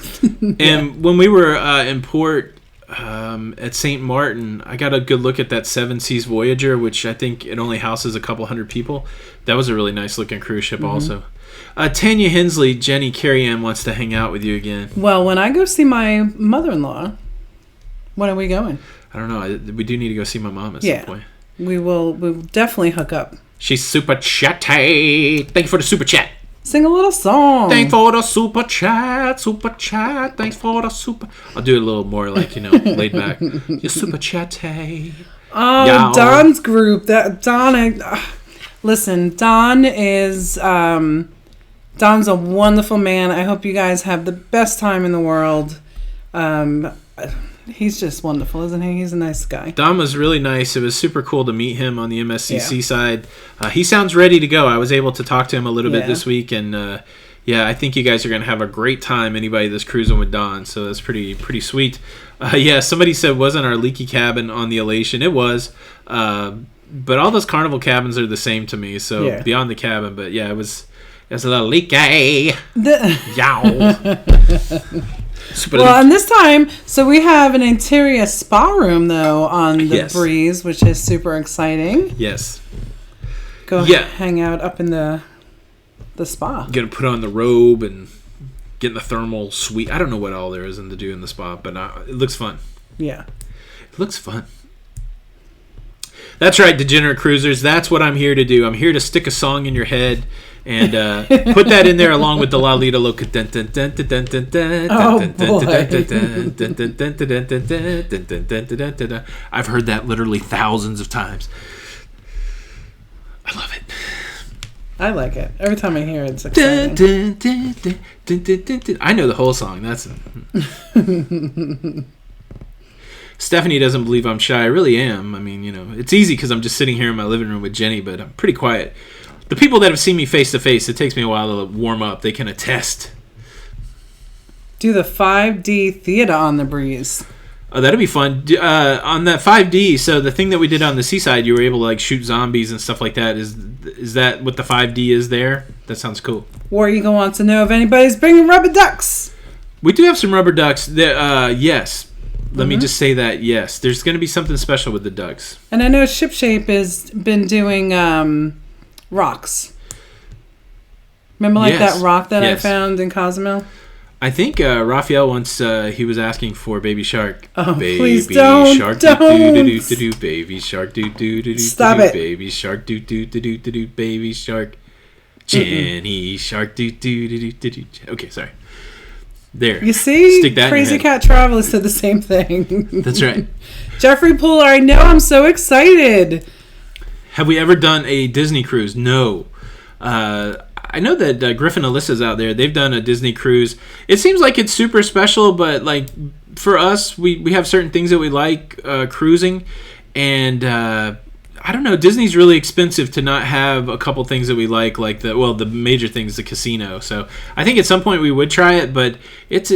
And when we were in port at St. Martin, I got a good look at that Seven Seas Voyager, which I think it only houses a couple hundred people. That was a really nice looking cruise ship also. Tanya Hensley, Jenny Carrie-Ann wants to hang out with you again. Well, when I go see my mother-in-law, when are we going? I don't know. We do need to go see my mom at some point. We'll definitely hook up. She's super chatty. Thank you for the super chat. Sing a little song. Thanks for the super chat. Thanks for the super... I'll do it a little more laid back. You're super chatty. Oh, Yow. Don's group. Listen, Don is... Don's a wonderful man. I hope you guys have the best time in the world. He's just wonderful, isn't he? He's a nice guy. Don was really nice. It was super cool to meet him on the MSCC side. He sounds ready to go. I was able to talk to him a little bit this week, and I think you guys are going to have a great time, anybody that's cruising with Don, so that's pretty sweet. Somebody said, wasn't our leaky cabin on the Elation? It was, but all those Carnival cabins are the same to me, so beyond the cabin, but it was a little leaky. Yow. Well, and this time, so we have an interior spa room, though, on the Breeze, which is super exciting. Yes. Go hang out up in the spa. You're going to put on the robe and get in the thermal suite. I don't know what all there is to do in the spa, but it looks fun. Yeah. It looks fun. That's right, degenerate cruisers. That's what I'm here to do. I'm here to stick a song in your head and put that in there along with the Lalita Loca. I've heard that literally thousands of times. I love it. I like it. Every time I hear it, it's exciting. I know the whole song. That's Stephanie doesn't believe I'm shy. I really am. I mean, it's easy because I'm just sitting here in my living room with Jenny, but I'm pretty quiet. The people that have seen me face to face, it takes me a while to warm up. They can attest. Do the 5D theater on the breeze. Oh, that'd be fun. On that 5D, so the thing that we did on the seaside, you were able to shoot zombies and stuff like that. Is that what the 5D is there? That sounds cool. War Eagle wants to know if anybody's bringing rubber ducks. We do have some rubber ducks. Yes. Let me just say that, yes. There's going to be something special with the ducks. And I know Shipshape has been doing rocks. Remember that rock that I found in Cozumel? I think Raphael once he was asking for Baby Shark. Oh, baby please don't! Shark, Don't! Do, Baby Shark, do, Stop it! Baby Shark, do, Baby Shark. Jenny Shark, do. Okay, sorry. There. You see? Stick that Crazy in your head. Cat Travelers said the same thing. That's right. Jeffrey Pooler, I know, I'm so excited. Have we ever done a Disney cruise? No. I know that Griffin Alyssa's out there. They've done a Disney cruise. It seems like it's super special, but for us, we have certain things that we like cruising, and I don't know. Disney's really expensive to not have a couple things that we like the major things, the casino. So I think at some point we would try it, but it's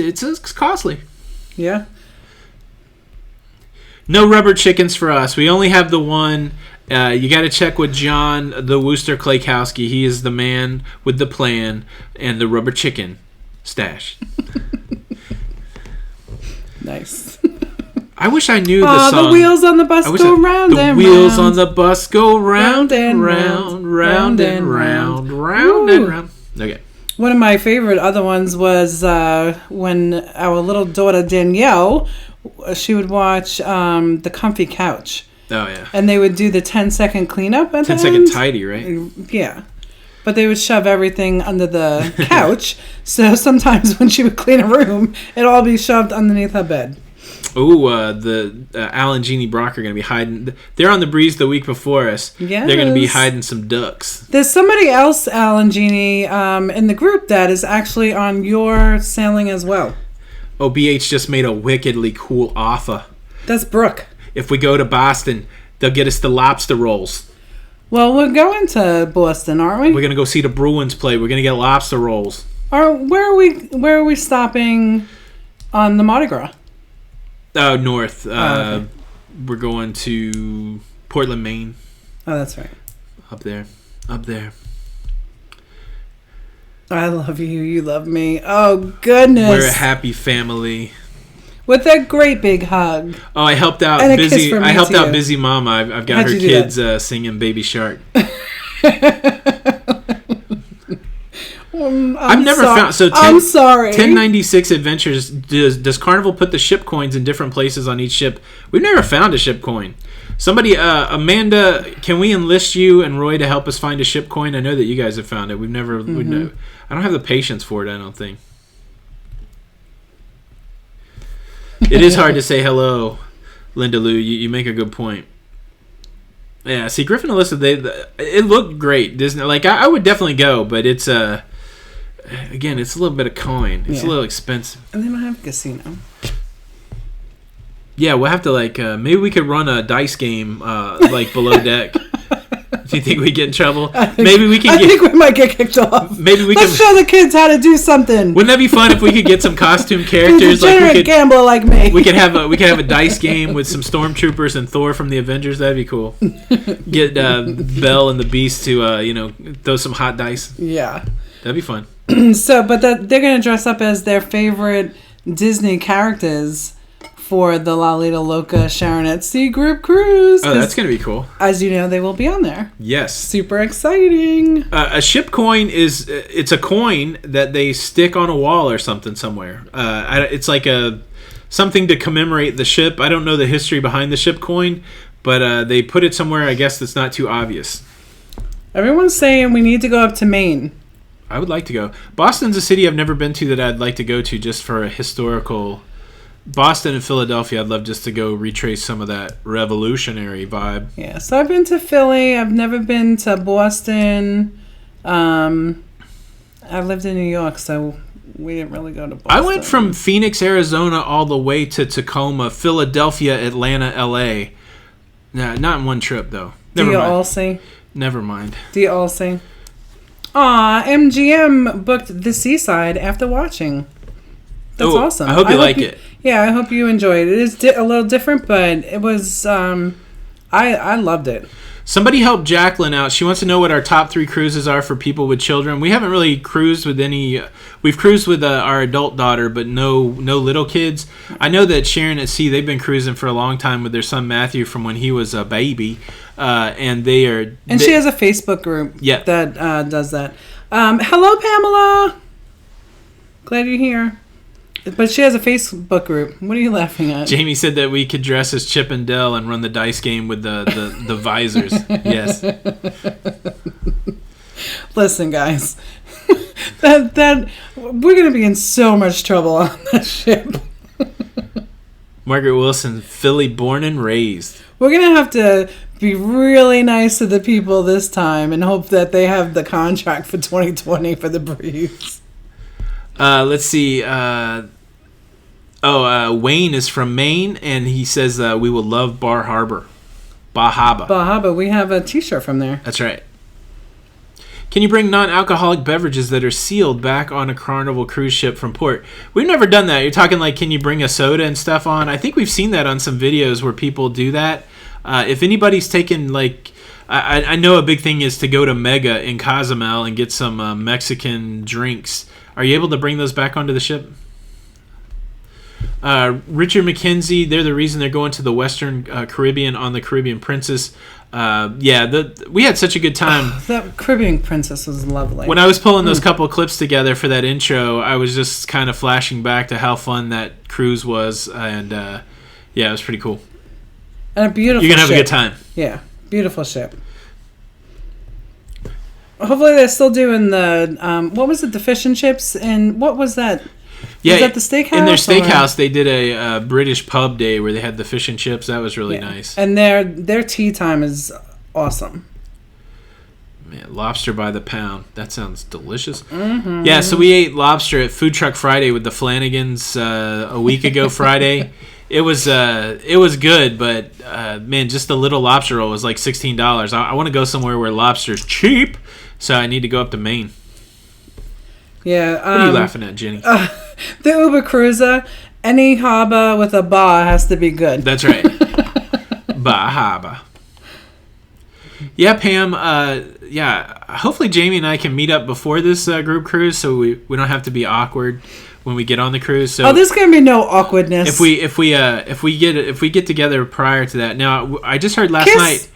costly. Yeah. No rubber chickens for us. We only have the one. You got to check with John, the Wooster Klaykowski. He is the man with the plan and the rubber chicken stash. Nice. I wish I knew the song. The wheels on the bus go round and round. The wheels on the bus go round and round, round and round, round and round. Okay. One of my favorite other ones was when our little daughter Danielle, she would watch The Comfy Couch. Oh, yeah. And they would do the 10-second cleanup at 10-second tidy, right? Yeah. But they would shove everything under the couch. So sometimes when she would clean a room, it'd all be shoved underneath her bed. Oh, the Al and Jeannie Brock are going to be hiding. They're on the breeze the week before us. Yes. They're going to be hiding some ducks. There's somebody else, Al and Jeannie, in the group that is actually on your sailing as well. Oh, BH just made a wickedly cool offer. That's Brooke. If we go to Boston, they'll get us the lobster rolls. Well, we're going to Boston, aren't we? We're going to go see the Bruins play. We're going to get lobster rolls. Where are we stopping on the Mardi Gras? North. Okay. We're going to Portland, Maine. Oh, that's right. Up there. I love you. You love me. Oh, goodness. We're a happy family. With a great big hug. Oh, I helped out and Busy. I helped out Busy Mama. I've got her kids singing Baby Shark. I've never found. So I'm sorry. 1096 Adventures. Does Carnival put the ship coins in different places on each ship? We've never found a ship coin. Somebody, Amanda, can we enlist you and Roy to help us find a ship coin? I know that you guys have found it. We've never. I don't have the patience for it. I don't think. It is hard to say hello, Linda Lou. You make a good point. Yeah, see, Griffin and Alyssa, it looked great. Disney, I would definitely go, but it's again, it's a little bit of coin. It's a little expensive. And they don't have a casino. Yeah, we'll have to maybe we could run a dice game below deck. Do you think we get in trouble? Maybe we can. I think we might get kicked off. Maybe we Let's show the kids how to do something. Wouldn't that be fun if we could get some costume characters? Who's a degenerate gambler like me. We could have a dice game with some stormtroopers and Thor from the Avengers. That'd be cool. Get Belle and the Beast to throw some hot dice. Yeah, that'd be fun. But they're gonna dress up as their favorite Disney characters for the Lalita Loca Sharon at Sea group cruise. Oh, that's going to be cool. As you know, they will be on there. Yes. Super exciting. A ship coin it's a coin that they stick on a wall or something somewhere. It's like something to commemorate the ship. I don't know the history behind the ship coin, but they put it somewhere, I guess, that's not too obvious. Everyone's saying we need to go up to Maine. I would like to go. Boston's a city I've never been to that I'd like to go to just for a historical... Boston and Philadelphia, I'd love just to go retrace some of that revolutionary vibe. Yeah, so I've been to Philly. I've never been to Boston. I lived in New York, so we didn't really go to Boston. I went from Phoenix, Arizona, all the way to Tacoma, Philadelphia, Atlanta, L.A. Nah, not in one trip, though. Do you all see? Never mind. Do you all see? Aw, MGM booked the Seaside after watching. That's awesome. I hope you like it. Yeah, I hope you enjoyed it. It is a little different, but it was... I loved it. Somebody help Jacqueline out. She wants to know what our top 3 cruises are for people with children. We haven't really cruised with any... We've cruised with our adult daughter, but no little kids. I know that Sharon at Sea, they've been cruising for a long time with their son Matthew from when he was a baby. And they are... And she has a Facebook group that does that. Hello, Pamela. Glad you're here. But she has a Facebook group. What are you laughing at? Jamie said that we could dress as Chip and Dale and run the dice game with the visors. Yes. Listen, guys. that we're going to be in so much trouble on that ship. Margaret Wilson, Philly born and raised. We're going to have to be really nice to the people this time and hope that they have the contract for 2020 for the Breeze. Let's see. Wayne is from Maine, and he says we will love Bar Harbor. Bahaba. Bahaba. We have a T-shirt from there. That's right. Can you bring non-alcoholic beverages that are sealed back on a Carnival cruise ship from port? We've never done that. You're talking like, can you bring a soda and stuff on? I think we've seen that on some videos where people do that. If anybody's taken, like... I know a big thing is to go to Mega in Cozumel and get some Mexican drinks. Are you able to bring those back onto the ship? Richard McKenzie, they're the reason they're going to the Western Caribbean on the Caribbean Princess. We had such a good time. That Caribbean Princess was lovely. When I was pulling those couple of clips together for that intro, I was just kind of flashing back to how fun that cruise was. And, it was pretty cool. And a beautiful You're going to have ship. a good time. Yeah, beautiful ship. Hopefully they're still doing the, what was it, the fish and chips? And what was that? Yeah, was that the steakhouse? In their steakhouse, they did a British pub day where they had the fish and chips. That was really nice. And their tea time is awesome. Man, lobster by the pound. That sounds delicious. Mm-hmm. Yeah, so we ate lobster at Food Truck Friday with the Flanagans a week ago Friday. It was good, but man, just the little lobster roll was like $16. I want to go somewhere where lobster's cheap, so I need to go up to Maine. Yeah. What are you laughing at, Jenny? The Uber Cruiser, any haba with a ba has to be good. That's right. Bahaba. Yeah, Pam. Hopefully Jamie and I can meet up before this group cruise, so we don't have to be awkward when we get on the cruise. So there's gonna be no awkwardness if we get together prior to that. Now, I just heard last night.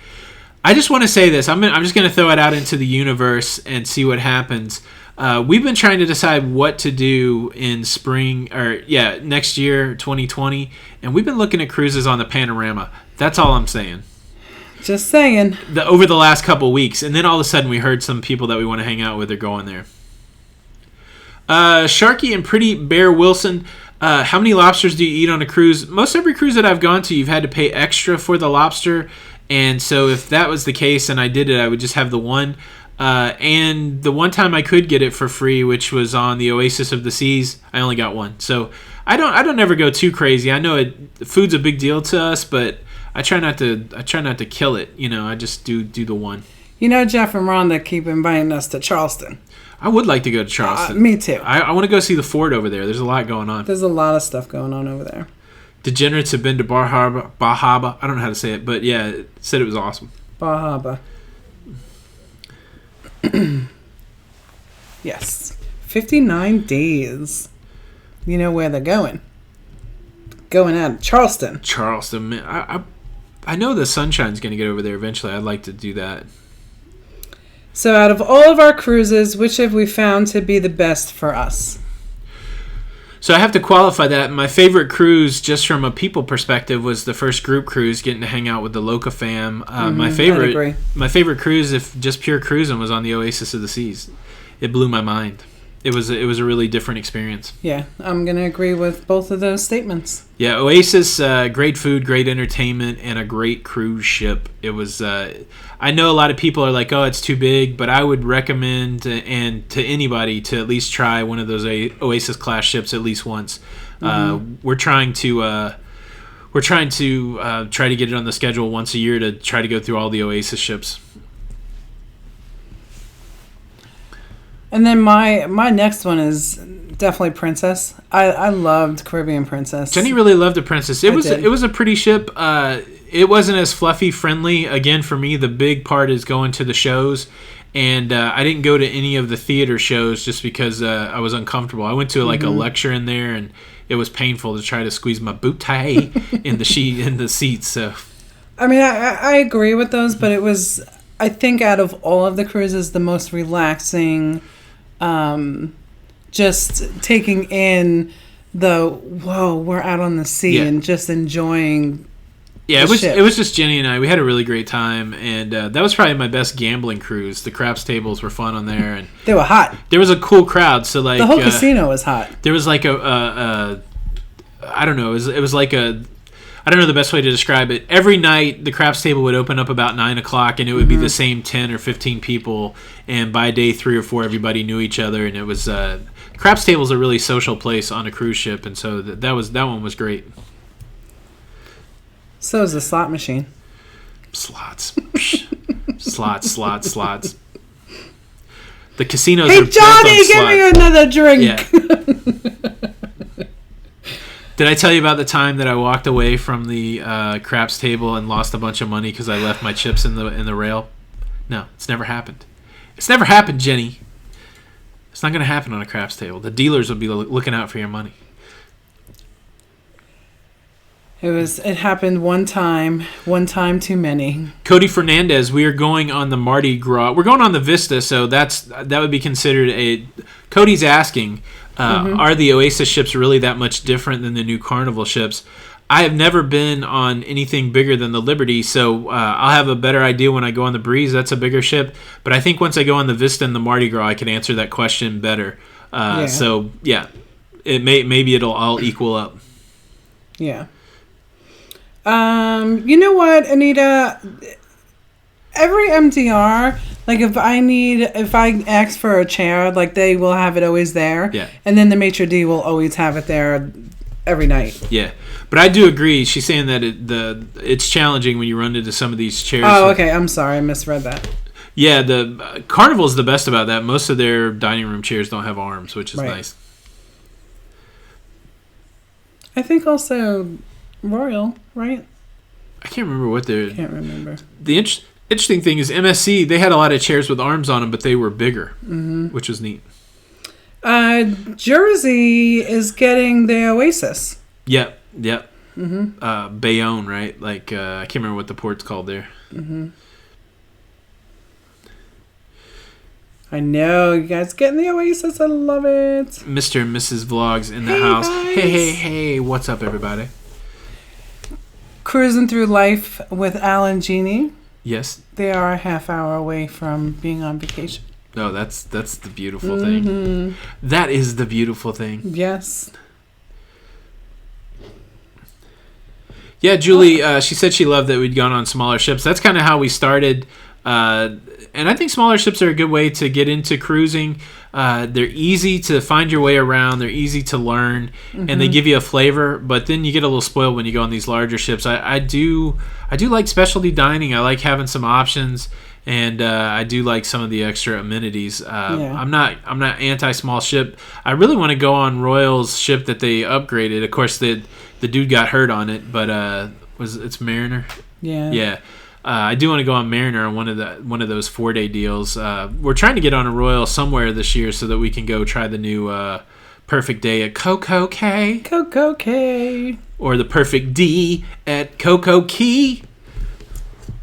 I just want to say this. I'm just gonna throw it out into the universe and see what happens. We've been trying to decide what to do in spring next year, 2020, and we've been looking at cruises on the Panorama. That's all I'm saying. Just saying. Over the last couple weeks, and then all of a sudden we heard some people that we want to hang out with are going there. Sharky and Pretty Bear Wilson, how many lobsters do you eat on a cruise? Most every cruise that I've gone to, you've had to pay extra for the lobster, and so if that was the case and I did it, I would just have the one. And the one time I could get it for free, which was on the Oasis of the Seas, I only got one. So I don't ever go too crazy. I know food's a big deal to us, but I try not to kill it. I just do the one. Jeff and Rhonda keep inviting us to Charleston. I would like to go to Charleston. Me too. I want to go see the fort over there. There's a lot going on. There's a lot of stuff going on over there. Degenerates have been to Bahaba. I don't know how to say it, but yeah, it said it was awesome. Bahaba. Yes. 59 days. You know where they're going. Going out of Charleston. Charleston, man. I know the Sunshine's going to get over there eventually. I'd like to do that. So out of all of our cruises, which have we found to be the best for us? So I have to qualify that. My favorite cruise, just from a people perspective, was the first group cruise, getting to hang out with the Loca fam. My favorite cruise, if just pure cruising, was on the Oasis of the Seas. It blew my mind. It was a really different experience. Yeah, I'm going to agree with both of those statements. Yeah, Oasis, great food, great entertainment, and a great cruise ship. It was. I know a lot of people are like, "Oh, it's too big," but I would recommend and to anybody to at least try one of those Oasis class ships at least once. We're trying to try to get it on the schedule once a year to try to go through all the Oasis ships. And then my next one is definitely Princess. I loved Caribbean Princess. Jenny really loved the Princess. It was a pretty ship. It wasn't as fluffy friendly. Again, for me, the big part is going to the shows. And I didn't go to any of the theater shows just because I was uncomfortable. I went to a lecture in there, and it was painful to try to squeeze my booty in the seats. So, I mean, I agree with those, but it was, I think, out of all of the cruises, the most relaxing. Just taking in we're out on the sea and just enjoying. Yeah, it was just Jenny and I. We had a really great time, and that was probably my best gambling cruise. The craps tables were fun on there, and they were hot. There was a cool crowd, so like the whole casino was hot. There was like I don't know. It was like I don't know the best way to describe it. Every night, the craps table would open up about 9 o'clock, and it would be the same 10 or 15 people. And by day 3 or 4, everybody knew each other, and it was craps table is a really social place on a cruise ship, and so that one was great. So is the slot machine. Slots. Slots. The casinos. Hey, are Johnny, built give on me another drink. Yeah. Did I tell you about the time that I walked away from the craps table and lost a bunch of money because I left my chips in the rail? No, it's never happened. It's never happened, Jenny. It's not going to happen on a craps table. The dealers will be looking out for your money. It happened one time too many. Cody Fernandez, we are going on the Mardi Gras. We're going on the Vista, so that would be considered a. Cody's asking, are the Oasis ships really that much different than the new Carnival ships? I have never been on anything bigger than the Liberty, so I'll have a better idea when I go on the Breeze. That's a bigger ship, but I think once I go on the Vista and the Mardi Gras, I can answer that question better. So yeah, maybe it'll all equal up. Yeah. You know what, Anita? Every MDR, like if I ask for a chair, like they will have it always there. Yeah. And then the maitre d' will always have it there every night. Yeah. But I do agree. She's saying that it's challenging when you run into some of these chairs. Oh, okay. I'm sorry. I misread that. Yeah, the Carnival's the best about that. Most of their dining room chairs don't have arms, which is nice. I think also Royal, right? I can't remember what they're... Can't remember. The interesting thing is MSC, they had a lot of chairs with arms on them, but they were bigger, which was neat. Jersey is getting the Oasis. Yep. Bayonne, right? Like, I can't remember what the port's called there. I know. You guys getting the Oasis. I love it. Mr. and Mrs. Vlogs in the house. Guys. Hey. What's up, everybody? Cruising through life with Al and Jeannie. Yes. They are a half hour away from being on vacation. Oh, that's the beautiful thing. That is the beautiful thing. Yes. Yeah, Julie, she said she loved that we'd gone on smaller ships. That's kind of how we started. And I think smaller ships are a good way to get into cruising. They're easy to find your way around. They're easy to learn, and they give you a flavor. But then you get a little spoiled when you go on these larger ships. I do like specialty dining. I like having some options, and I do like some of the extra amenities. I'm not anti small ship. I really want to go on Royal's ship that they upgraded. Of course, the dude got hurt on it, but it's Mariner? Yeah. I do want to go on Mariner on one of those 4-day deals. We're trying to get on a Royal somewhere this year so that we can go try the new Perfect Day at Coco Cay. Coco Cay. Or the Perfect D at Coco Key.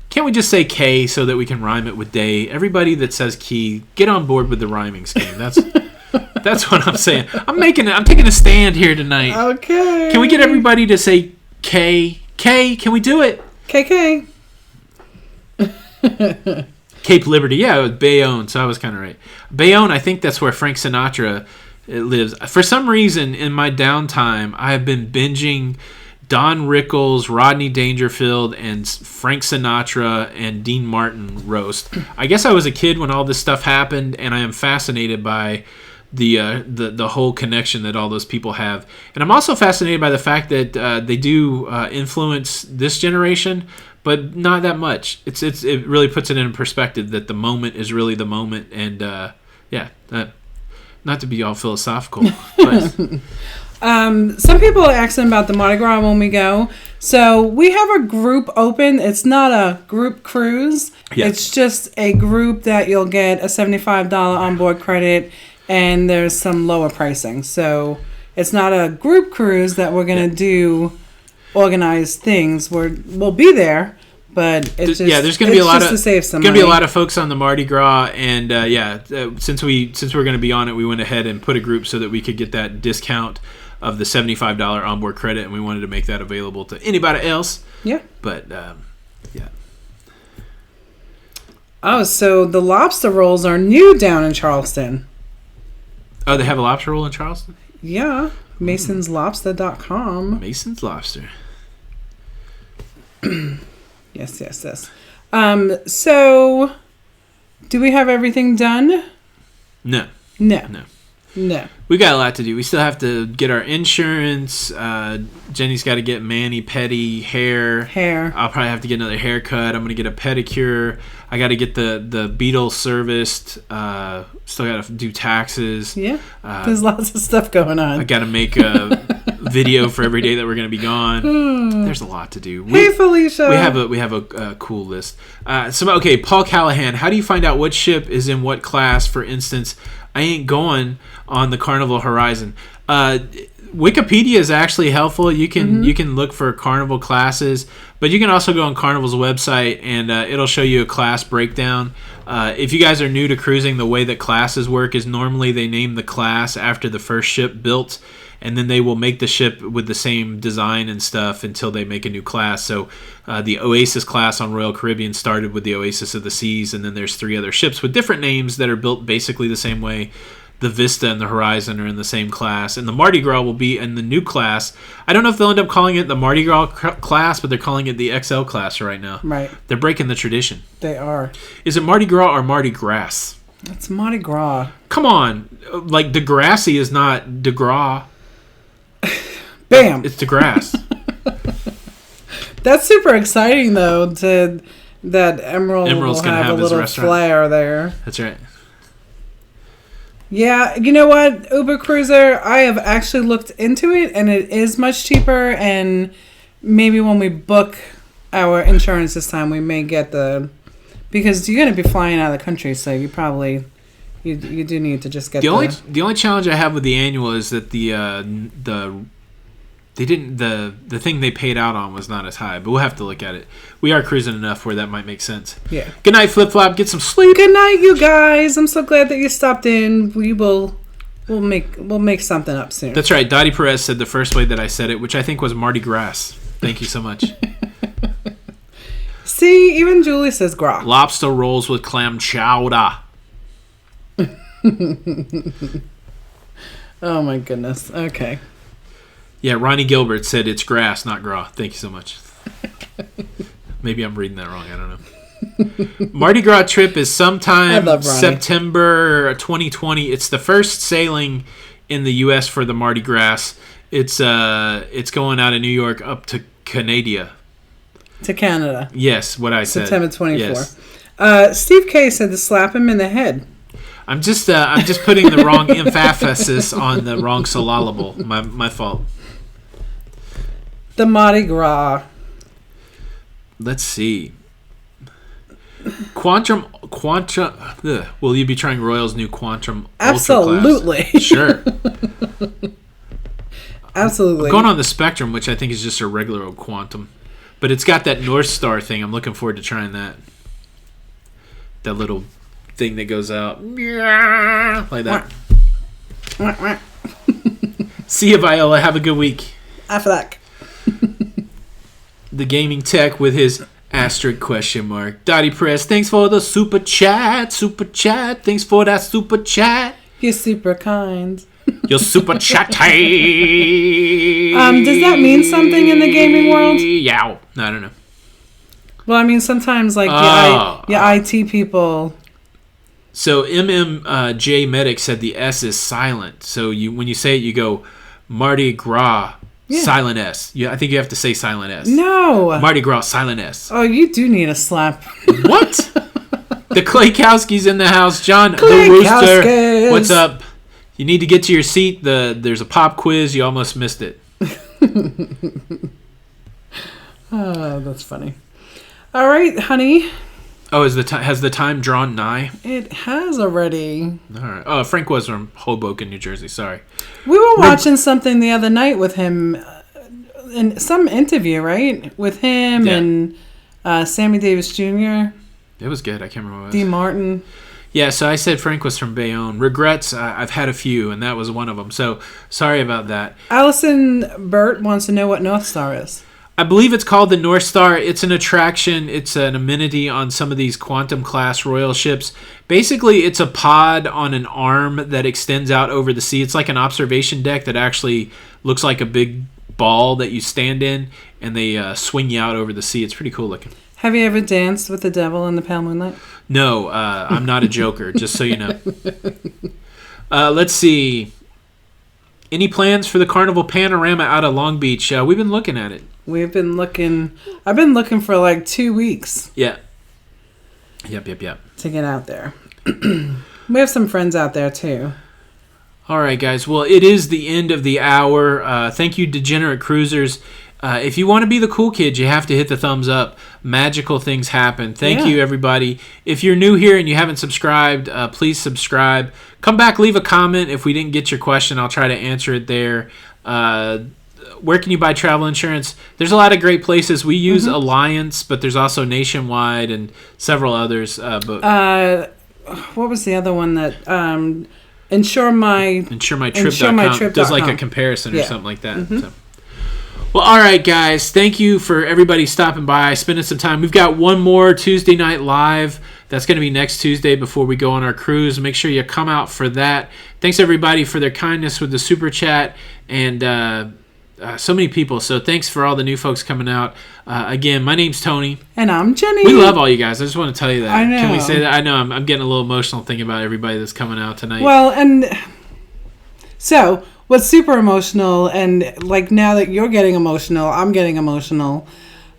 Can't we just say K so that we can rhyme it with day? Everybody that says key, get on board with the rhyming scheme. That's what I'm saying. I'm taking a stand here tonight. Okay. Can we get everybody to say K? K, can we do it? KK. Cape Liberty. Yeah, it was Bayonne, so I was kind of right. Bayonne, I think that's where Frank Sinatra lives. For some reason, in my downtime, I have been binging Don Rickles, Rodney Dangerfield, and Frank Sinatra and Dean Martin roast. I guess I was a kid when all this stuff happened, and I am fascinated by the whole connection that all those people have. And I'm also fascinated by the fact that they do influence this generation, but not that much. It really puts it in perspective that the moment is really the moment, and not to be all philosophical, but some people are asking about the Mardi Gras when we go. So we have a group open. It's not a group cruise. Yeah. It's just a group that you'll get a $75 onboard credit, and there's some lower pricing. So it's not a group cruise that we're going to do organized things. We'll be there, but it's just, there's going to be a lot of going to be a lot of folks on the Mardi Gras, and since we're going to be on it, we went ahead and put a group so that we could get that discount of the $75 onboard credit, and we wanted to make that available to anybody else. Yeah. But Oh, so the lobster rolls are new down in Charleston. Oh, they have a lobster roll in Charleston? Yeah. MasonsLobster.com. Mason's Lobster. Yes. So, do we have everything done? No. We got a lot to do. We still have to get our insurance. Jenny's got to get mani-pedi hair. I'll probably have to get another haircut. I'm going to get a pedicure. I got to get the Beetle serviced. Still got to do taxes. Yeah. There's lots of stuff going on. I got to make a video for every day that we're going to be gone. There's a lot to do. Hey, Felicia. We have a cool list. Paul Callahan. How do you find out what ship is in what class? For instance, I ain't going on the Carnival Horizon. Wikipedia is actually helpful. You can look for Carnival classes, but you can also go on Carnival's website and it'll show you a class breakdown. If you guys are new to cruising, the way that classes work is normally they name the class after the first ship built, and then they will make the ship with the same design and stuff until they make a new class. So the Oasis class on Royal Caribbean started with the Oasis of the Seas, and then there's 3 other ships with different names that are built basically the same way. The Vista and the Horizon are in the same class, and the Mardi Gras will be in the new class. I don't know if they'll end up calling it the Mardi Gras class, but they're calling it the XL class right now. Right. They're breaking the tradition. They are. Is it Mardi Gras or Mardi Gras? It's Mardi Gras. Come on. Like, Degrassi is not DeGras. Bam. It's DeGrasse. That's super exciting, though, that Emerald's will gonna have a little flair there. That's right. Yeah, you know what, Uber Cruiser, I have actually looked into it, and it is much cheaper, and maybe when we book our insurance this time, we may get because you're going to be flying out of the country, so you probably, you do need to just get the only challenge I have with the annual is that the thing they paid out on was not as high, but we'll have to look at it. We are cruising enough where that might make sense. Yeah. Good night, Flip Flop. Get some sleep. Good night, you guys. I'm so glad that you stopped in. We'll make something up soon. That's right. Dottie Perez said the first way that I said it, which I think was Mardi Gras. Thank you so much. See, even Julie says gras. Lobster rolls with clam chowder. Oh my goodness. Okay. Yeah, Ronnie Gilbert said it's grass, not gras. Thank you so much. Maybe I'm reading that wrong. I don't know. Mardi Gras trip is sometime September 2020. It's the first sailing in the U.S. for the Mardi Gras. It's going out of New York up to Canada. To Canada. Yes, what I said. September 24th. Yes. Steve K said to slap him in the head. I'm just putting the wrong emphasis on the wrong syllable. My fault. The Mardi Gras. Let's see. Quantum. Will you be trying Royal's new Quantum Absolutely. Ultra class? Sure. Absolutely. I'm going on the Spectrum, which I think is just a regular old Quantum. But it's got that North Star thing. I'm looking forward to trying that. That little thing that goes out. Like that. See you, Viola. Have a good week. Aflac. The gaming tech with his asterisk question mark. Dottie Press, thanks for the super chat. Super chat. Thanks for that super chat. You're super kind. You're super chatty. Does that mean something in the gaming world? Yeah. I don't know. Well, I mean, sometimes like your IT people. So MMJ Medic said the S is silent. So when you say it, you go Mardi Gras, silent S. I think you have to say silent S. No. Mardi Gras, silent S. Oh, you do need a slap. What? The Claykowski's in the house. John, the Rooster. What's up? You need to get to your seat. There's a pop quiz. You almost missed it. Oh, that's funny. All right, honey. Oh, has the time drawn nigh? It has already. All right. Oh, Frank was from Hoboken, New Jersey. Sorry. We were watching something the other night with him, in some interview, right? With him and Sammy Davis Jr. It was good. I can't remember what it was. D. Martin. Yeah, so I said Frank was from Bayonne. Regrets, I've had a few, and that was one of them. So sorry about that. Allison Burt wants to know what North Star is. I believe it's called the North Star. It's an attraction. It's an amenity on some of these Quantum class royal ships. Basically, it's a pod on an arm that extends out over the sea. It's like an observation deck that actually looks like a big ball that you stand in, and they swing you out over the sea. It's pretty cool looking. Have you ever danced with the devil in the pale moonlight? No, I'm not a joker, just so you know. Let's see. Any plans for the Carnival Panorama out of Long Beach? We've been looking at it. We've been looking. I've been looking for like 2 weeks. Yeah. Yep. To get out there. We have some friends out there too. All right, guys. Well, it is the end of the hour. Thank you, Degenerate Cruisers. If you want to be the cool kid, you have to hit the thumbs up. Magical things happen. Thank you, everybody. If you're new here and you haven't subscribed, please subscribe. Come back, leave a comment. If we didn't get your question, I'll try to answer it there. Where can you buy travel insurance? There's a lot of great places. We use Alliance, but there's also Nationwide and several others. What was the other one that InsureMyTrip.com does like a comparison or something like that. So. Well, all right, guys. Thank you for everybody stopping by, spending some time. We've got one more Tuesday Night Live. That's going to be next Tuesday before we go on our cruise. Make sure you come out for that. Thanks, everybody, for their kindness with the Super Chat and so many people. So thanks for all the new folks coming out. Again, my name's Tony. And I'm Jenny. We love all you guys. I just want to tell you that. I know. Can we say that? I know I'm getting a little emotional thinking about everybody that's coming out tonight. Well, and so what's super emotional, and like now that you're getting emotional, I'm getting emotional.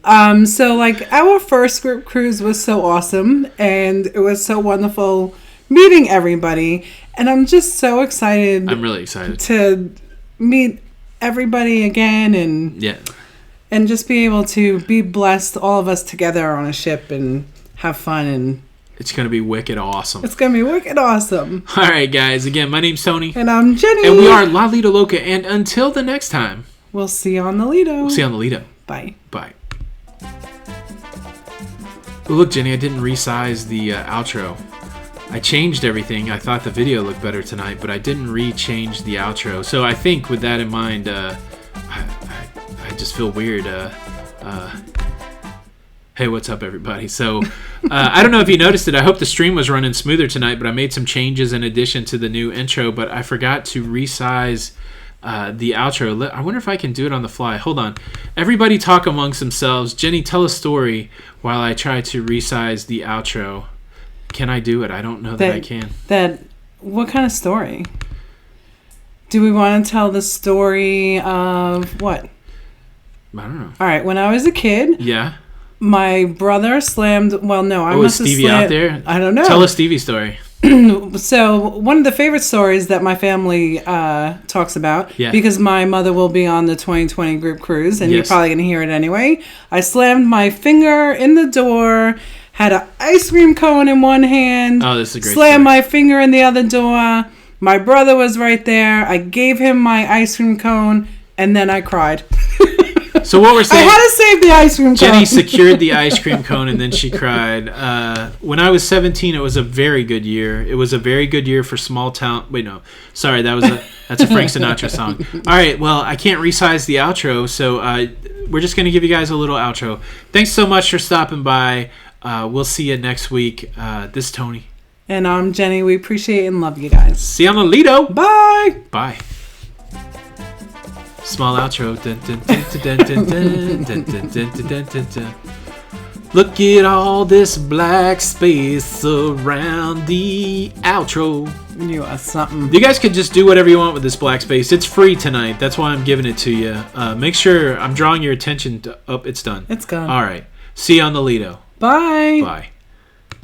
So like our first group cruise was so awesome, and it was so wonderful meeting everybody, and I'm just so excited. I'm really excited to meet everybody again, and just be able to be blessed, all of us together on a ship and have fun, and it's going to be wicked awesome. It's going to be wicked awesome. All right, guys. Again, my name's Tony. And I'm Jenny. And we are La Lido Loca. And until the next time, we'll see you on the Lido. We'll see you on the Lido. Bye. Bye. Oh, look, Jenny, I didn't resize the outro. I changed everything. I thought the video looked better tonight, but I didn't re-change the outro. So I think with that in mind, I just feel weird. Hey, what's up, everybody? So I don't know if you noticed it. I hope the stream was running smoother tonight, but I made some changes in addition to the new intro, but I forgot to resize the outro. I wonder if I can do it on the fly. Hold on. Everybody talk amongst themselves. Jenny, tell a story while I try to resize the outro. Can I do it? I don't know that I can. What kind of story? Do we want to tell the story of what? I don't know. All right. When I was a kid, my brother slammed. Well, no, I must have Stevie out there? I don't know. Tell a Stevie story. So one of the favorite stories that my family talks about, because my mother will be on the 2020 group cruise, and you're probably going to hear it anyway. I slammed my finger in the door, had an ice cream cone in one hand. Oh, this is a great Slammed story. my finger in the other door. My brother was right there. I gave him my ice cream cone, and then I cried. So what we're I saying, had to save the ice cream cone. Jenny secured the ice cream cone and then she cried. When I was 17, it was a very good year. It was a very good year for small town. Wait, no. Sorry, that's a Frank Sinatra song. All right, well, I can't resize the outro, so we're just going to give you guys a little outro. Thanks so much for stopping by. We'll see you next week. This is Tony. And I'm Jenny. We appreciate and love you guys. See you on the Lido. Bye. Bye. Small outro. Look at all this black space around the outro. You are something. You guys can just do whatever you want with this black space. It's free tonight. That's why I'm giving it to you. Make sure I'm drawing your attention to... Oh, it's done. It's gone. All right. See you on the Lido. Bye. Bye.